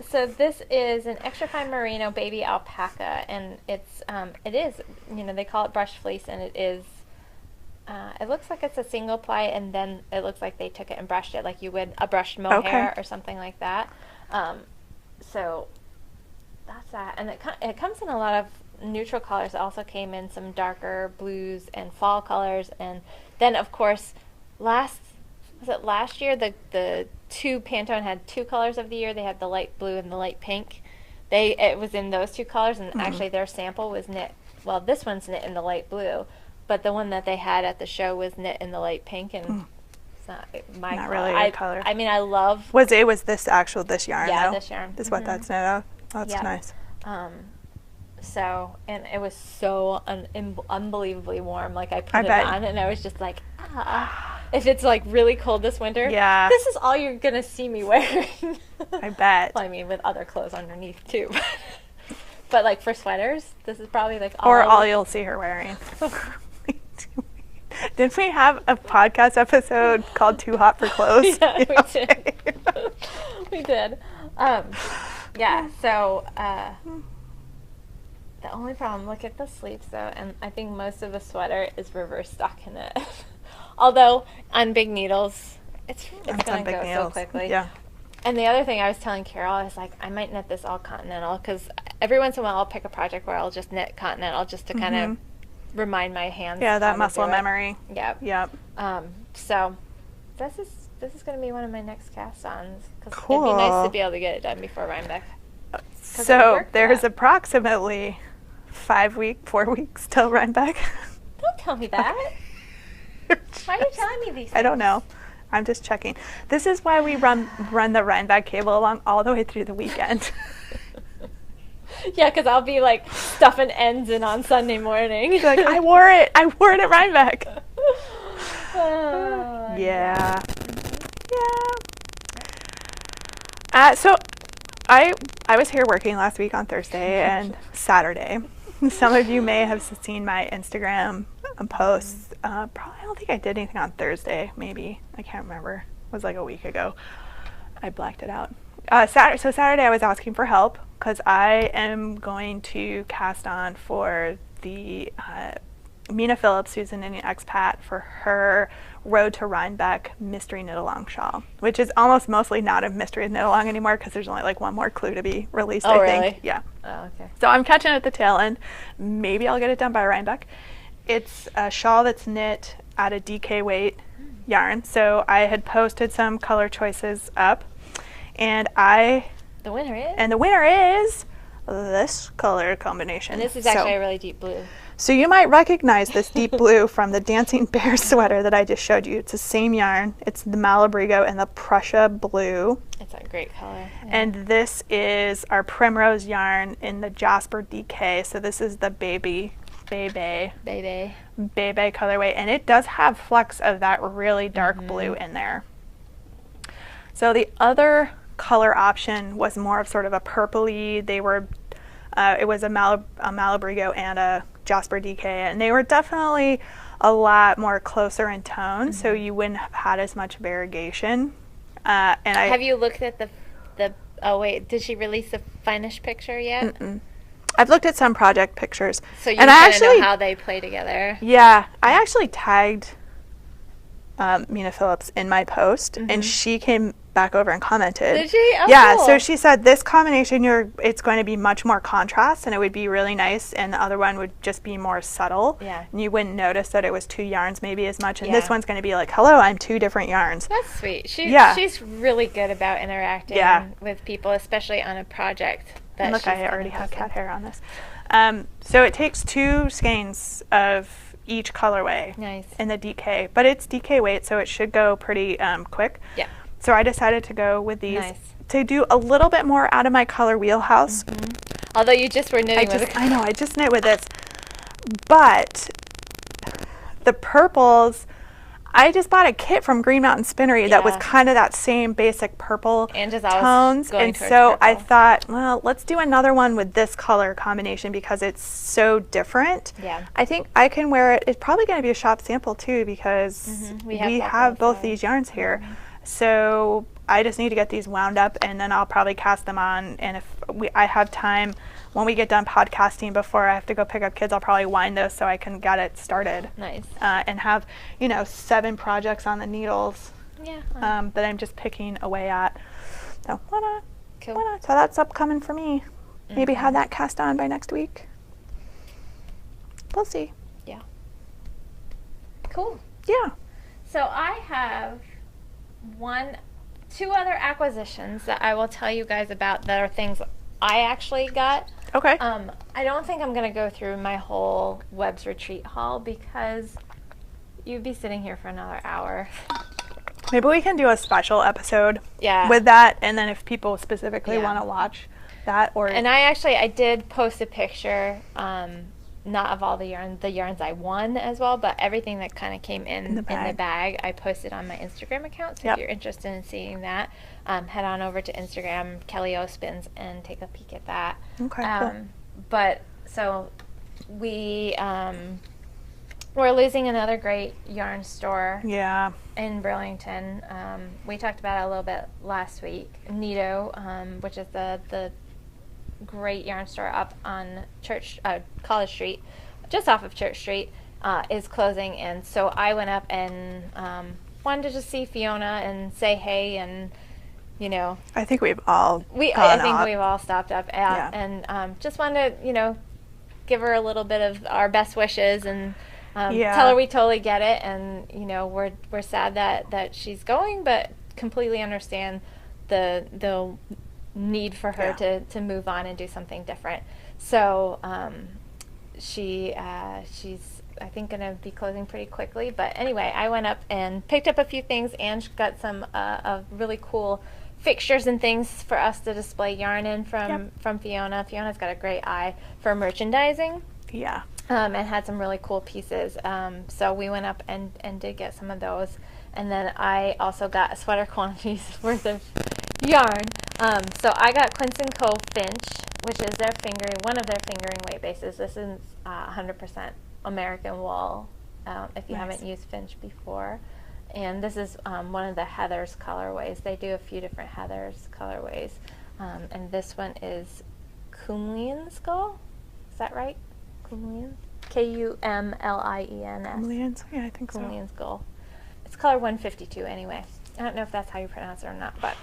So this is an extra fine merino baby alpaca, and it's it is, you know, they call it brushed fleece, and it is. It looks like it's a single ply, and then it looks like they took it and brushed it like you would a brushed mohair or something like that. So that's that, and it comes in a lot of neutral colors. It also came in some darker blues and fall colors, and then of course last year the two Pantone had 2 colors of the year. They had the light blue and the light pink. It was in those 2 colors, and actually their sample was knit. Well, this one's knit in the light blue, but the one that they had at the show was knit in the light pink, and it's not my
not
color.
really your color.
I mean, I love.
Was this yarn?
Yeah,
though?
this yarn.
This is what that's knit of. Oh, that's nice.
So, and it was so unbelievably warm. Like, I put it on, and I was just like, if it's like really cold this winter, this is all you're gonna see me wearing.
I bet.
Well, I mean, with other clothes underneath too. But like for sweaters, this is probably like
all you'll see her wearing. Didn't we have a podcast episode called "Too Hot for Clothes"?
Yeah, we did. We did. Yeah. So. The only problem, look at the sleeves though, and I think most of the sweater is reverse stockinette. Although on big needles, it's going to go so quickly.
Yeah.
And the other thing I was telling Carol, I was like, I might knit this all continental, because every once in a while I'll pick a project where I'll just knit continental just to kind of remind my hands.
Yeah, that muscle memory.
Yep.
Yep.
So this is going to be one of my next cast-ons, because
cool.
it'd be nice to be able to get it done before Rhinebeck.
So there's approximately 4 weeks till Rhinebeck.
Don't tell me that. Why are you telling me these things?
I don't know. I'm just checking. This is why we run the Rhinebeck cable along all the way through the weekend.
Yeah, because I'll be like stuffing ends in on Sunday morning.
Like, I wore it at Rhinebeck. Yeah. So I was here working last week on Thursday and Saturday. Some of you may have seen my Instagram posts. Probably, I don't think I did anything on Thursday. Maybe, I can't remember. It was like a week ago. I blacked it out. Saturday I was asking for help because I am going to cast on for the Mina Phillips, who's an Indian expat, for her Road to Rhinebeck mystery knit-along shawl, which is almost mostly not a mystery knit-along anymore because there's only like one more clue to be released, I think.
Really?
Yeah.
Oh, okay.
So I'm catching at the tail end. Maybe I'll get it done by Rhinebeck. It's a shawl that's knit at a DK weight yarn. So I had posted some color choices up, and
the winner
is this color combination.
And this is actually a really deep blue.
So you might recognize this deep blue from the Dancing Bear sweater that I just showed you. It's the same yarn. It's the Malabrigo and the Prussia blue.
It's a great color. Yeah.
And this is our Primrose yarn in the Jasper DK. So this is the Bebe colorway. And it does have flecks of that really dark blue in there. So the other color option was more of sort of a purpley. They were, it was a Malabrigo and a Jasper DK, and they were definitely a lot more closer in tone, so you wouldn't have had as much variegation.
Have you looked at the oh wait, did she release the finished picture yet?
I've looked at some project pictures.
So you kind of know how they play together.
Yeah, I actually tagged Mina Phillips in my post, and she came back over and commented.
Did she? Oh,
yeah,
cool.
So she said this combination, it's going to be much more contrast, and it would be really nice, and the other one would just be more subtle.
Yeah.
And you wouldn't notice that it was 2 yarns maybe as much, and this one's going to be like, hello, I'm 2 different yarns.
That's sweet. She's really good about interacting with people, especially on a project.
And look, I already have cat hair on this. So it takes 2 skeins of each colorway in the DK, but it's DK weight, so it should go pretty quick.
Yeah.
So I decided to go with these to do a little bit more out of my color wheelhouse.
Although you just were knitting with
I know, I just knit with this. But the purples, I just bought a kit from Green Mountain Spinnery that was kind of that same basic purple tones. And so I thought, well, let's do another one with this color combination because it's so different.
Yeah.
I think I can wear it. It's probably going to be a shop sample too because we have both these yarns here. So I just need to get these wound up and then I'll probably cast them on. And if I have time, when we get done podcasting before I have to go pick up kids, I'll probably wind those so I can get it started.
Nice.
And have, 7 projects on the needles
that
I'm just picking away at. So why
Cool.
not? So that's upcoming for me. Maybe have that cast on by next week. We'll see.
Yeah. Cool.
Yeah.
So I have 2 other acquisitions that I will tell you guys about that are things I actually got.
Okay.
I don't think I'm going to go through my whole Webb's Retreat haul because you'd be sitting here for another hour.
Maybe we can do a special episode
Yeah.
with that, and then if people specifically want to watch that, or
and I did post a picture, not of all the yarns I won as well, but everything that kind of came in the bag. I posted on my Instagram account, so if you're interested in seeing that, head on over to Instagram, Kelly O Spins, and take a peek at that.
Okay. Cool.
But so we're losing another great yarn store.
Yeah.
In Burlington. We talked about it a little bit last week. Nito, which is the great yarn store up on College Street, just off of Church Street, is closing. And so I went up and wanted to just see Fiona and say hey, and
I think we've all
we've all stopped up and just wanted to give her a little bit of our best wishes and tell her we totally get it, and we're sad that she's going, but completely understand the need for her to move on and do something different. So she's I think going to be closing pretty quickly. But anyway, I went up and picked up a few things and got some really cool fixtures and things for us to display yarn in from Fiona. Fiona's got a great eye for merchandising.
Yeah.
And had some really cool pieces. So we went up and did get some of those. And then I also got a sweater quantities worth of yarn. So I got Quince & Co. Finch, which is one of their fingering weight bases. This is 100% American wool, if you haven't used Finch before. And this is one of the Heathers colorways. They do a few different Heathers colorways. And this one is Kumlian Skull. Is that right? Kumlian? Kumlien.
Kumlian? Yeah, I think so.
Kumlian Skull. It's color 152 anyway. I don't know if that's how you pronounce it or not, but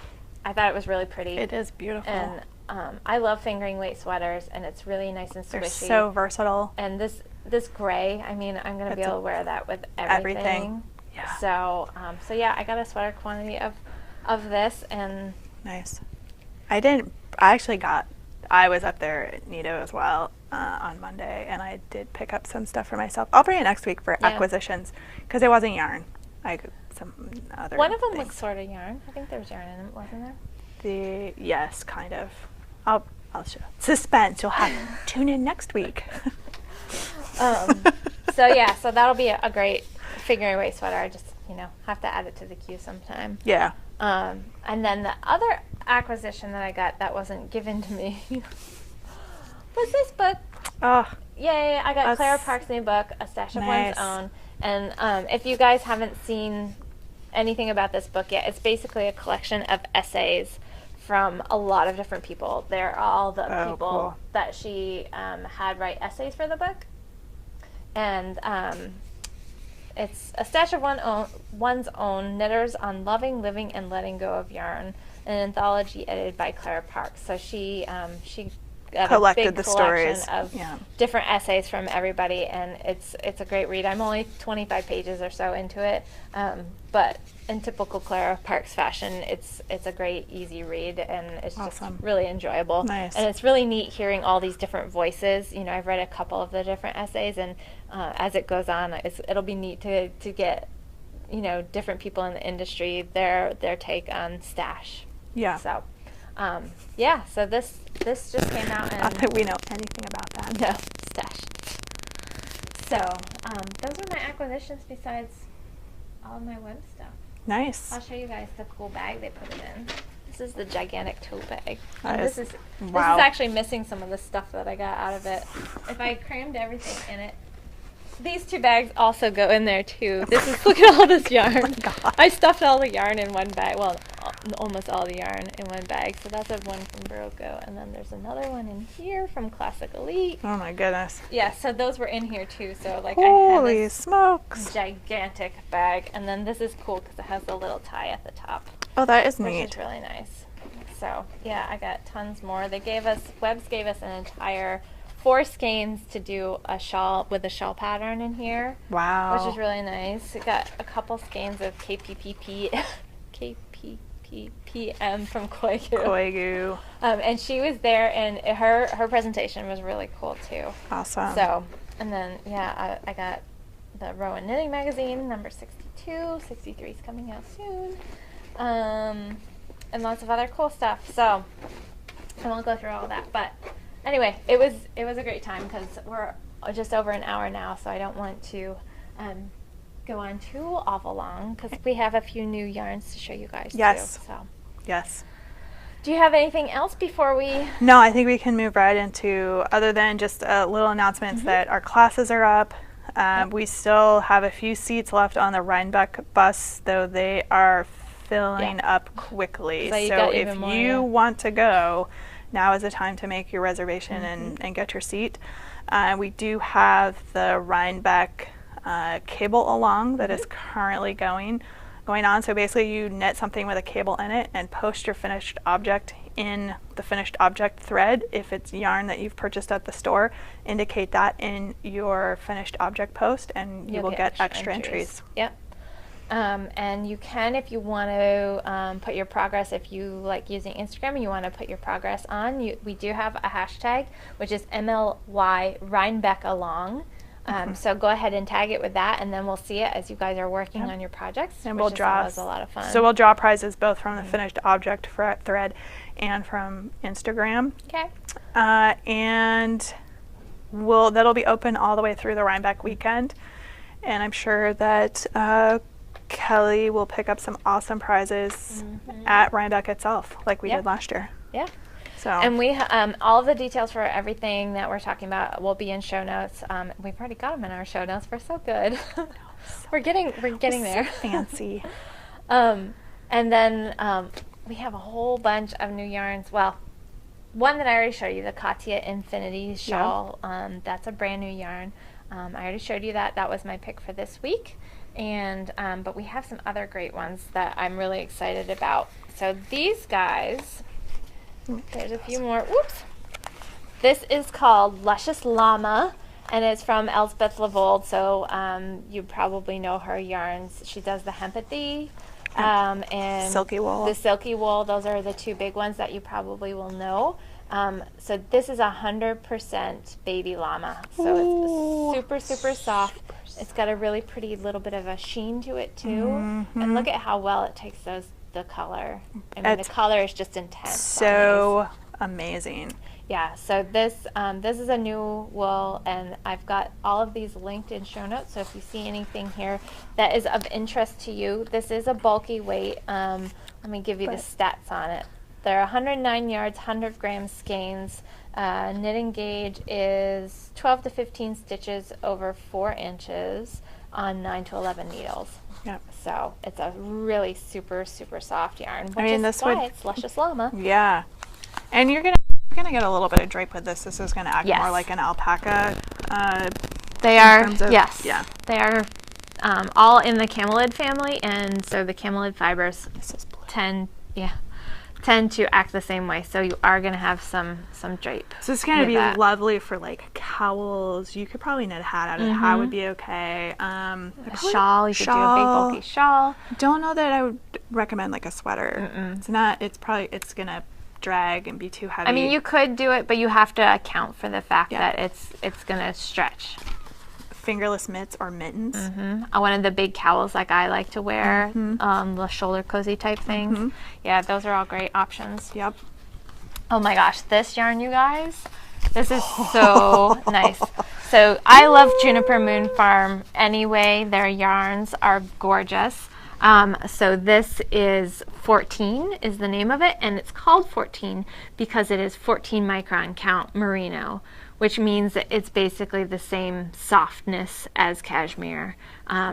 I thought it was really pretty.
It is beautiful.
And I love fingering weight sweaters, and it's really nice and swishy.
They're so versatile.
And this gray, I mean, I'm going to be able to wear that with everything.
Yeah.
So, yeah, I got a sweater quantity of this, and
nice. I was up there at Nito as well on Monday, and I did pick up some stuff for myself. I'll bring it next week for acquisitions because it wasn't yarn. I got some other.
One of them
things.
was sort of yarn. I think there was yarn in it, wasn't there?
Yes, kind of. I'll show. Suspense. You'll have to tune in next week.
So that'll be a great fingering weight sweater. I just have to add it to the queue sometime.
Yeah.
And then the other acquisition that I got that wasn't given to me was this book.
Oh.
Yay! I got Clara Park's new book, A Stash of One's Own. And if you guys haven't seen anything about this book yet, it's basically a collection of essays from a lot of different people. They're all the people that she had write essays for the book. And it's A Stash of One's Own, Knitters on Loving, Living, and Letting Go of Yarn, an anthology edited by Clara Park. So she
collected
a big
the
collection
stories
of different essays from everybody, and it's a great read. I'm only 25 pages or so into it, but in typical Clara Parks fashion, it's a great, easy read, and it's just really enjoyable.
Nice.
And it's really neat hearing all these different voices. I've read a couple of the different essays, and as it goes on, it'll be neat to get different people in the industry their take on Stash.
Yeah.
So Yeah, so this just came out and
Not that we know anything about that.
no, stash. So, those are my acquisitions besides all of my web stuff.
Nice.
I'll show you guys the cool bag they put it in. This is the gigantic tote bag.
That
And
is-
this is
wow.
actually missing some of the stuff that I got out of it. If I crammed everything in it, these 2 bags also go in there too. This is, look at all this yarn.
Oh my God.
I stuffed all the yarn in one bag. Well, almost all the yarn in one bag. So that's one from Barocco. And then there's another one in here from Classic Elite.
Oh my goodness.
Yeah, so those were in here too. So like I
Holy
have this
smokes.
gigantic bag. And then this is cool because it has the little tie at the top,
Oh, that is
which
neat.
is really nice. So yeah, I got tons more. Webs gave us an entire 4 skeins to do a shawl with a shawl pattern in here,
Wow.
which is really nice. We got a couple skeins of KPPM from Koigu.
Koigu.
And she was there, and her presentation was really cool too.
Awesome.
So, and then yeah, I got the Rowan Knitting Magazine number 62. 63 is coming out soon. And lots of other cool stuff. So I won't go through all that, but anyway, it was a great time because we're just over an hour now, so I don't want to go on too awful long because we have a few new yarns to show you guys
Yes.
too. So,
Yes.
do you have anything else before we?
No, I think we can move right into, other than just little announcements that our classes are up. We still have a few seats left on the Rhinebeck bus, though they are filling up quickly.
So you
So
got
if
even more,
you want to go, now is the time to make your reservation and get your seat. We do have the Rhinebeck cable along that is currently going on. So basically you knit something with a cable in it and post your finished object in the finished object thread. If it's yarn that you've purchased at the store, indicate that in your finished object post and you
You'll
will get extra
extra
entries.
Yep. And you can, if you want to put your progress, if you like using Instagram and you want to put your progress on, we do have a hashtag, which is MLY Rhinebeck along. So go ahead and tag it with that, and then we'll see it as you guys are working on your projects.
And
which
we'll
is
draw
always a lot of fun.
So we'll draw prizes both from the finished object thread and from Instagram.
Okay.
And that'll be open all the way through the Rhinebeck weekend. And I'm sure that Kelly will pick up some awesome prizes at Rhinebeck itself, like we did last year.
Yeah.
So.
And we all of the details for everything that we're talking about will be in show notes. We've already got them in our show notes. We're so good. we're getting there.
Fancy.
And then we have a whole bunch of new yarns. Well, one that I already showed you, the Katia Infinity Shawl. That's a brand new yarn. I already showed you that. That was my pick for this week. And but we have some other great ones that I'm really excited about. So these guys, there's a few more. Whoops. This is called Luscious Llama, and it's from Elspeth Lavold. So you probably know her yarns. She does the Hempathy and
Silky wool.
The silky wool. Those are the 2 big ones that you probably will know. So this is 100% baby llama. So it's super, super soft. It's got a really pretty little bit of a sheen to it too. And look at how well it takes the color. I mean, the color is just intense.
So amazing.
Yeah, so this is a new wool, and I've got all of these linked in show notes. So if you see anything here that is of interest to you, this is a bulky weight. Let me give you the stats on it. They're 109 yards, 100 gram skeins. Knitting gauge is 12 to 15 stitches over 4 inches on 9 to 11 needles.
Yep.
So it's a really super, super soft yarn, which
mean,
is why it's Luscious Llama.
Yeah. And you're gonna get a little bit of drape with this. This is gonna act more like an alpaca.
They are,
yes. Yeah.
They are all in the camelid family, and so the camelid fibers tend to act the same way. So you are going to have some drape.
So it's going to be lovely for like cowls. You could probably knit a hat out of it. A hat would be okay.
A shawl, you could do a big bulky shawl.
Don't know that I would recommend like a sweater. It's not. It's going to drag and be too heavy.
I mean, you could do it, but you have to account for the fact that it's going to stretch.
Fingerless mitts or mittens.
One of the big cowls like I like to wear, the shoulder cozy type things. Yeah, those are all great options.
Yep.
Oh my gosh, this yarn, you guys, this is so nice. So I love Juniper Moon Farm anyway. Their yarns are gorgeous. So this is 14 is the name of it, and it's called 14 because it is 14 micron count merino, which means that it's basically the same softness as cashmere.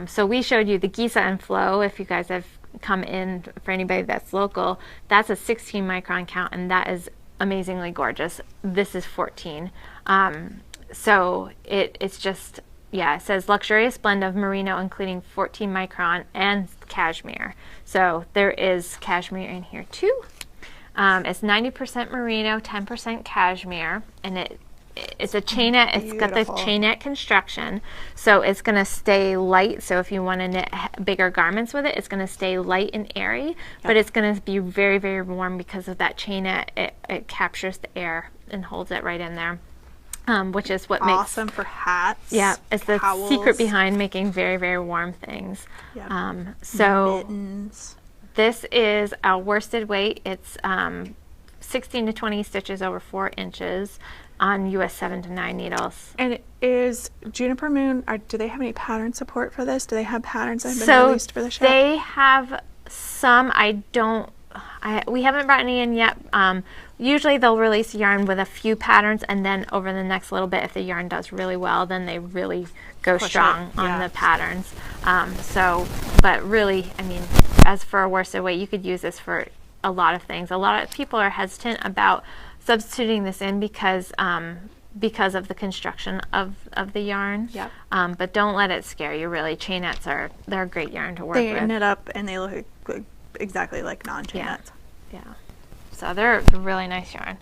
So we showed you the Gisa and Flow. If you guys have come in, for anybody that's local, that's a 16 micron count, and that is amazingly gorgeous. This is 14. So it's just, yeah, it says luxurious blend of merino including 14 micron and cashmere. So there is cashmere in here too. It's 90% merino, 10% cashmere, and it's a chainette. It's got the chainette construction, so it's going to stay light. So if you want to knit bigger garments with it, it's going to stay light and airy, but it's going to be very, very warm because of that chainette. It captures the air and holds it right in there. Which is what makes
awesome for hats.
Yeah, it's the
cowls.
secret behind making very, very warm things.
Yep.
So
Mittens.
this is a worsted weight. It's 16 to 20 stitches over 4 inches on US 7 to 9 needles.
And is Juniper Moon, do they have any pattern support for this? Do they have patterns that have been released for the show?
They have some. We haven't brought any in yet. Usually they'll release yarn with a few patterns, and then over the next little bit, if the yarn does really well, then they really go strong on the patterns. But really, I mean, as for a worsted weight, you could use this for a lot of things. A lot of people are hesitant about substituting this in because of the construction of the yarn.
Yep.
But don't let it scare you, really. Chainettes they're a great yarn to work with.
They knit up and they look exactly like non-chainettes.
Yeah. So they're a really nice yarn.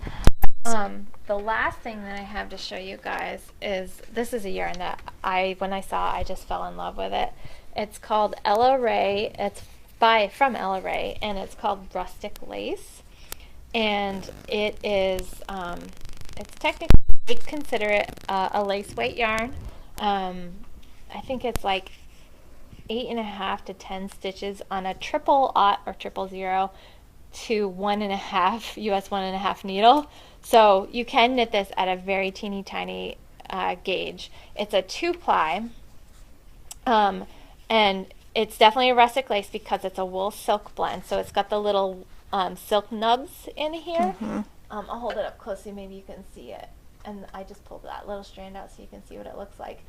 The last thing that I have to show you guys is, this is a yarn that when I saw, I just fell in love with it. It's called Ella Ray. It's from Ella Ray, and it's called Rustic Lace. And it is, it's technically, I consider it a lace weight yarn. I think it's like 8.5 to 10 stitches on a 000 or 000 to 1.5 US 1.5 needle. So you can knit this at a very teeny tiny gauge. It's a 2-ply, and it's definitely a rustic lace because it's a wool silk blend. So it's got the little silk nubs in here. I'll hold it up closely, maybe you can see it. And I just pulled that little strand out so you can see what it looks like.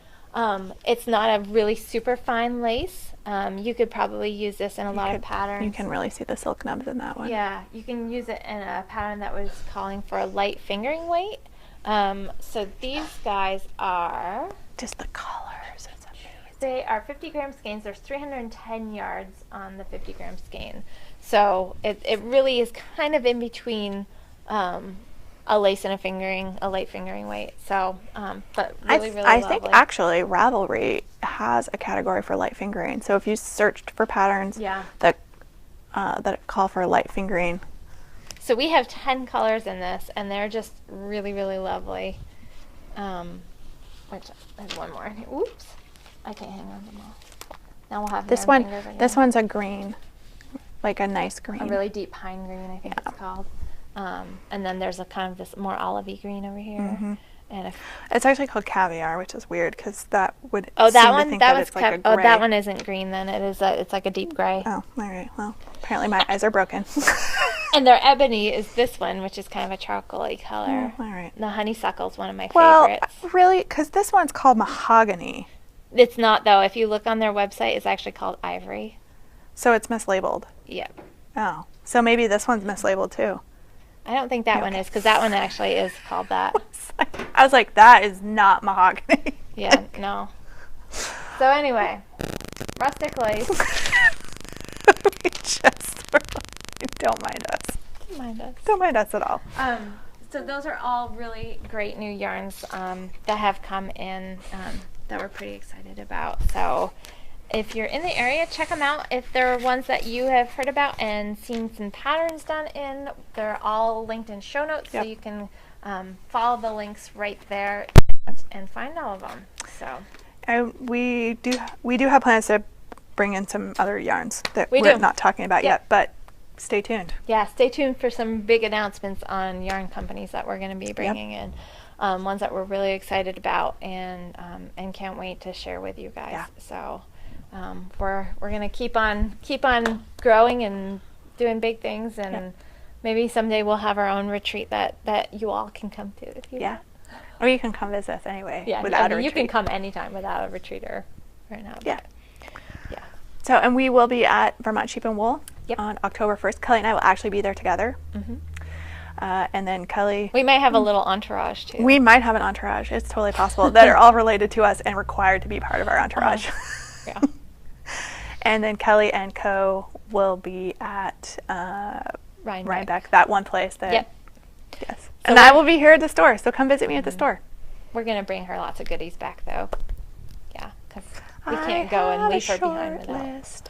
It's not a really super fine lace. You could probably use this in a lot of patterns.
You can really see the silk nubs in that one.
Yeah, you can use it in a pattern that was calling for a light fingering weight. So these guys are...
Just the colors.
They are 50 gram skeins. There's 310 yards on the 50 gram skein. So it really is kind of in between a lace and a light fingering weight. So, but really, really
I
lovely.
think actually Ravelry has a category for light fingering. So if you searched for patterns that call for light fingering.
So we have 10 colors in this, and they're just really, really lovely. Which there's one more in here. Oops, I can't hang on to them all. Now we'll have
this one. This one's a green, like a nice green.
A really deep pine green, I think it's called. And then there's a kind of this more olivey green over here. And
it's actually called Caviar, which is weird because that would
that one isn't green. Then it's like a deep gray.
Oh, all right. Well, apparently my eyes are broken.
And their ebony is this one, which is kind of a charcoaly color.
All right.
The honeysuckle is one of my
favorites.
favorites.
Really, because this one's called mahogany.
It's not though. If you look on their website, it's actually called ivory.
So it's mislabeled.
Yep.
Oh, so maybe this one's mislabeled too.
I don't think that one is, because that one actually is called that.
I was like, that is not mahogany.
Yeah, no. So anyway, rustic lace.
Don't mind us.
Don't mind us.
Don't mind us at all.
So those are all really great new yarns that have come in that we're pretty excited about. So if you're in the area, check them out. If there are ones that you have heard about and seen some patterns done in, they're all linked in show notes, so you can follow the links right there and find all of them. So
we do have plans to bring in some other yarns that we're
do
not talking about yet, but stay tuned.
Yeah, stay tuned for some big announcements on yarn companies that we're going to be bringing in. Ones that we're really excited about and can't wait to share with you guys.
Yeah.
So we're going to keep on growing and doing big things, and maybe someday we'll have our own retreat that you all can come to if you want.
Or you can come visit us anyway.
Yeah,
without a retreat.
you can come anytime without a retreat or right now.
Yeah.
Yeah.
So, and we will be at Vermont Sheep and Wool on October 1st. Kelly and I will actually be there together. Mm-hmm. And then Kelly...
We might have a little entourage, too.
We might have an entourage. It's totally possible. That are all related to us and required to be part of our entourage.
Yeah.
And then Kelly and Co. will be at Rhinebeck, that one place that...
Yep.
Yes. So and I will be here at the store, so come visit me at the store.
We're going to bring her lots of goodies back, though. Yeah, because we can't go and leave her behind without.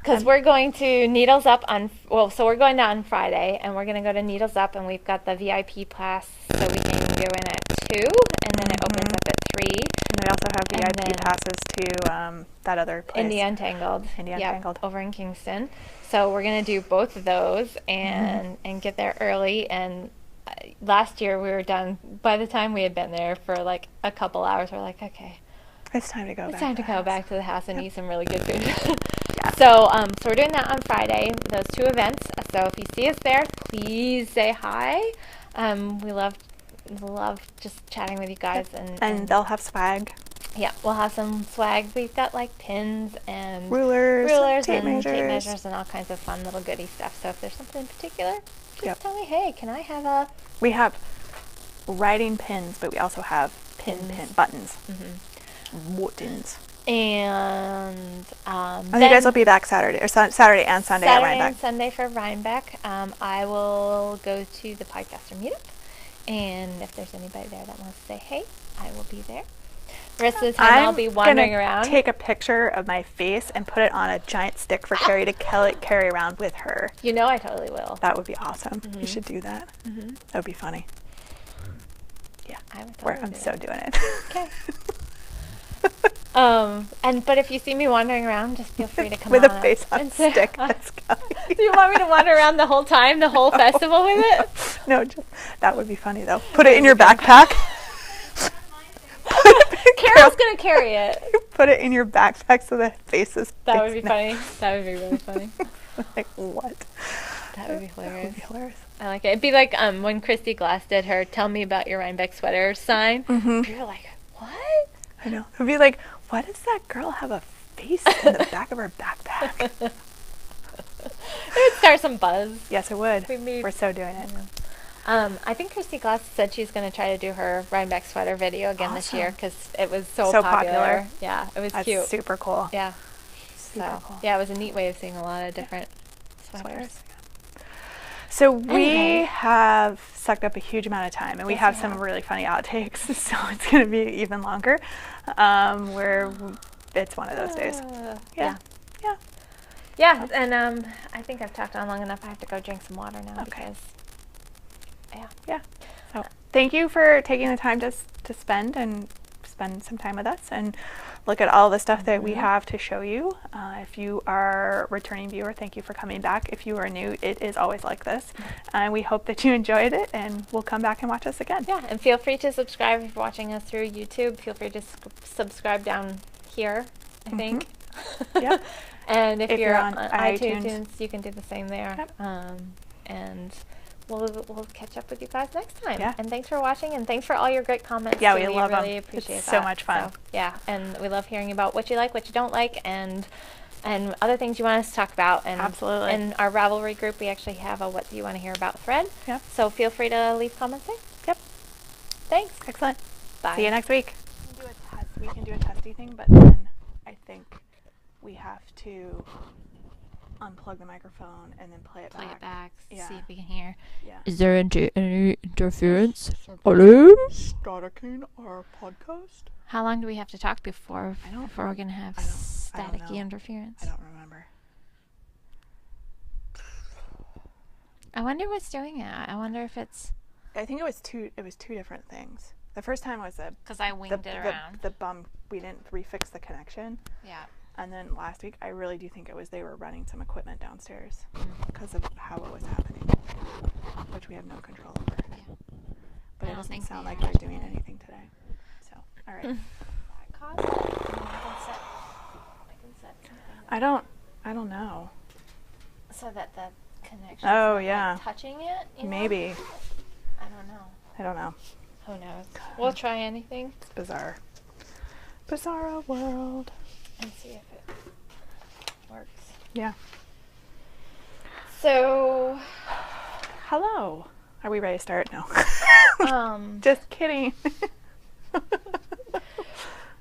Because we're going to Needles Up so we're going down on Friday, and we're going to go to Needles Up, and we've got the VIP pass, so we can go in at 2, and then it opens up at 3.
And we also have VIP passes to that other place.
India Untangled. Over in Kingston. So we're going to do both of those and get there early. And last year we were done. By the time we had been there for like a couple hours, we're like, okay.
It's time to go back.
It's time to go back to the house and eat some really good food. So we're doing that on Friday, those 2 events. So if you see us there, please say hi. We love just chatting with you guys.
And they'll have swag.
Yeah, we'll have some swag. We've got like pins and
rulers
tape measures and all kinds of fun little goodie stuff. So if there's something in particular, just tell me, hey, can I have a...
We have writing pins, but we also have pin buttons. Buttons.
And
you guys will be back Saturday and Sunday at Rhinebeck.
Saturday and Sunday for Rhinebeck. I will go to the podcaster meetup, and if there's anybody there that wants to say hey, I will be there. The rest of the time I'll be wandering around.
Take a picture of my face and put it on a giant stick for Carrie to carry around with her.
You know I totally will.
That would be awesome. You should do that. That would be funny. Yeah,
I would totally
I'm so doing it.
Okay. But if you see me wandering around, just feel free to come
with
on
a face on a stick. That's
Do you want me to wander around the whole time, the whole festival with it?
No, that would be funny though. Put it in your backpack.
Carol's gonna carry it.
Put it in your backpack so the face is.
That would be funny. That would be really funny.
Like what?
That would be hilarious.
That would be hilarious.
I like it. It'd be like when Christy Glass did her "Tell Me About Your Rhinebeck Sweater" sign. You're like, what?
I know. It'd be like, why does that girl have a face in the back of her backpack?
It would start some buzz.
Yes, it would. We're so doing it.
I think Christy Glass said she's going to try to do her Rhinebeck sweater video again this year because it was so popular. Yeah, it was cute.
That's super cool.
Yeah.
Super cool.
Yeah, it was a neat way of seeing a lot of different sweaters.
So we have sucked up a huge amount of time, and we have some really funny outtakes, so it's going to be even longer, where it's one of those days. Yeah, and
I think I've talked on long enough. I have to go drink some water now because,
So thank you for taking the time to spend some time with us and look at all the stuff that we have to show you. If you are a returning viewer, thank you for coming back. If you are new, it is always like this. And we hope that you enjoyed it and will come back and watch us again.
Yeah, and feel free to subscribe if you're watching us through YouTube. Feel free to subscribe down here, I think.
Yep.
And if you're on iTunes, you can do the same there. Yep. And we'll catch up with you guys next time.
Yeah.
And thanks for watching, and thanks for all your great comments.
Yeah, we love them.
Really appreciate
it's
that.
So much fun.
So, yeah, and we love hearing about what you like, what you don't like, and other things you want us to talk about. And
absolutely.
In our Ravelry group, we actually have a "What Do You Want to Hear About" thread.
Yep.
So feel free to leave comments there.
Yep.
Thanks.
Excellent.
Bye.
See you next week. We can do a testy thing, but then I think we have to unplug the microphone and then play it back.
Yeah. See if we can hear.
Yeah.
Is there any interference? Hello?
Staticking our podcast?
How long do we have to talk before we're going to have staticky interference?
I don't remember.
I wonder what's doing it. I wonder if it's...
I think it was two different things. The first time was
because I winged it around.
The bum, we didn't refix the connection.
Yeah.
And then last week, I really do think it was they were running some equipment downstairs because of how it was happening, which we have no control over.
Yeah.
But
I
it
don't
doesn't
think
sound
they
like
are
they're doing
today.
anything today. So, all right.
That cost? I can set something
I don't know.
so that the connection's
Oh,
not,
yeah.
like, touching it. You know?
Maybe.
I don't know.
I don't know.
Who knows? We'll try anything
It's bizarre. Bizarro world.
and see if it works.
Yeah.
So,
Hello. Are we ready to start? No.
um,
Just kidding.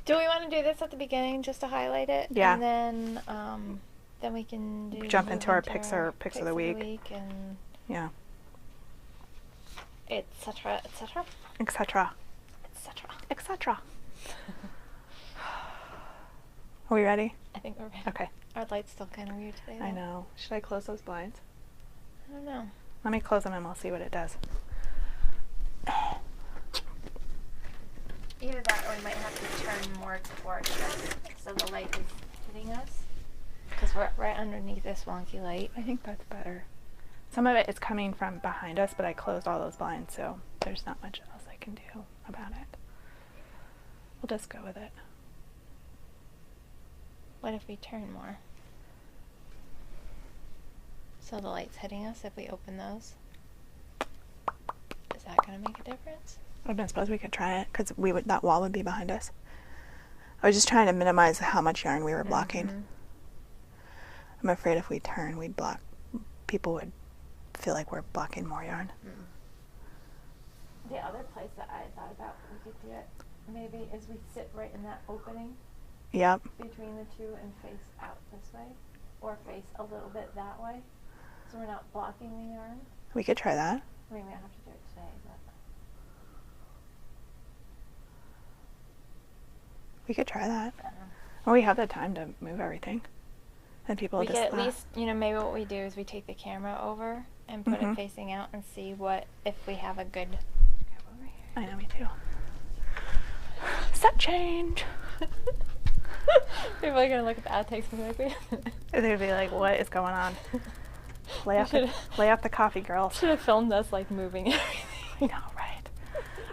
do we want to do this at the beginning just to highlight it?
Yeah.
And then we can
Jump
move
into our picks of the week.
and
Yeah.
etc. etc.
Etc.
etc.
Etc. Are we ready?
I think we're ready.
Okay.
Our light's still kind of weird today.
I
though.
know. Should I close those blinds?
I don't know.
Let me close them and we'll see what it does.
Either that, or we might have to turn more towards us so the light is hitting us. Because we're right underneath this wonky light.
I think that's better. Some of it is coming from behind us, but I closed all those blinds, so there's not much else I can do about it. We'll just go with it.
What if we turn more? So the light's hitting us if we open those? Is that going to make a difference?
I don't suppose we could try it, because that wall would be behind us. I was just trying to minimize how much yarn we were blocking.
Mhm.
I'm afraid if we turn, we'd block. People would feel like we're blocking more yarn.
The other place that I thought about we could do it maybe is we sit right in that opening
Yep.
between the two and face out this way, or face a little bit that way, so we're not blocking the yarn.
We could try that.
I mean, we don't have to do it today, but
We could try that.
I don't know.
Well, we have the time to move everything. And people
We
just
could at
laugh.
least, maybe what we do is we take the camera over and put
Mhm.
it facing out and see if we have a good. Over here.
I know, me too. Set change.
People are gonna look at the outtakes and be like,
They'd be like, what is going on? Lay off the coffee, girls.
should have filmed us like moving everything.
I know, right?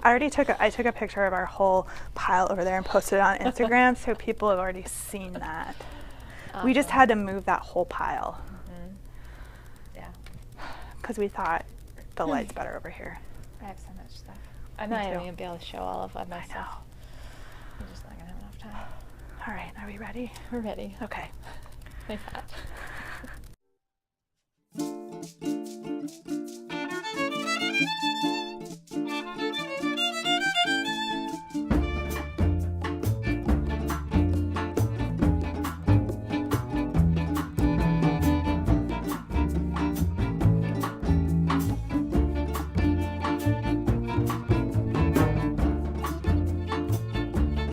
I took a picture of our whole pile over there and posted it on Instagram, so people have already seen that. We just had to move that whole pile
Yeah.
because we thought the light's better over here.
I have so much stuff. I'm
Me
not
too.
even gonna be able to show all of my
I know.
stuff. I'm just not gonna have enough time.
All right, are we ready?
We're ready.
Okay.
Like that.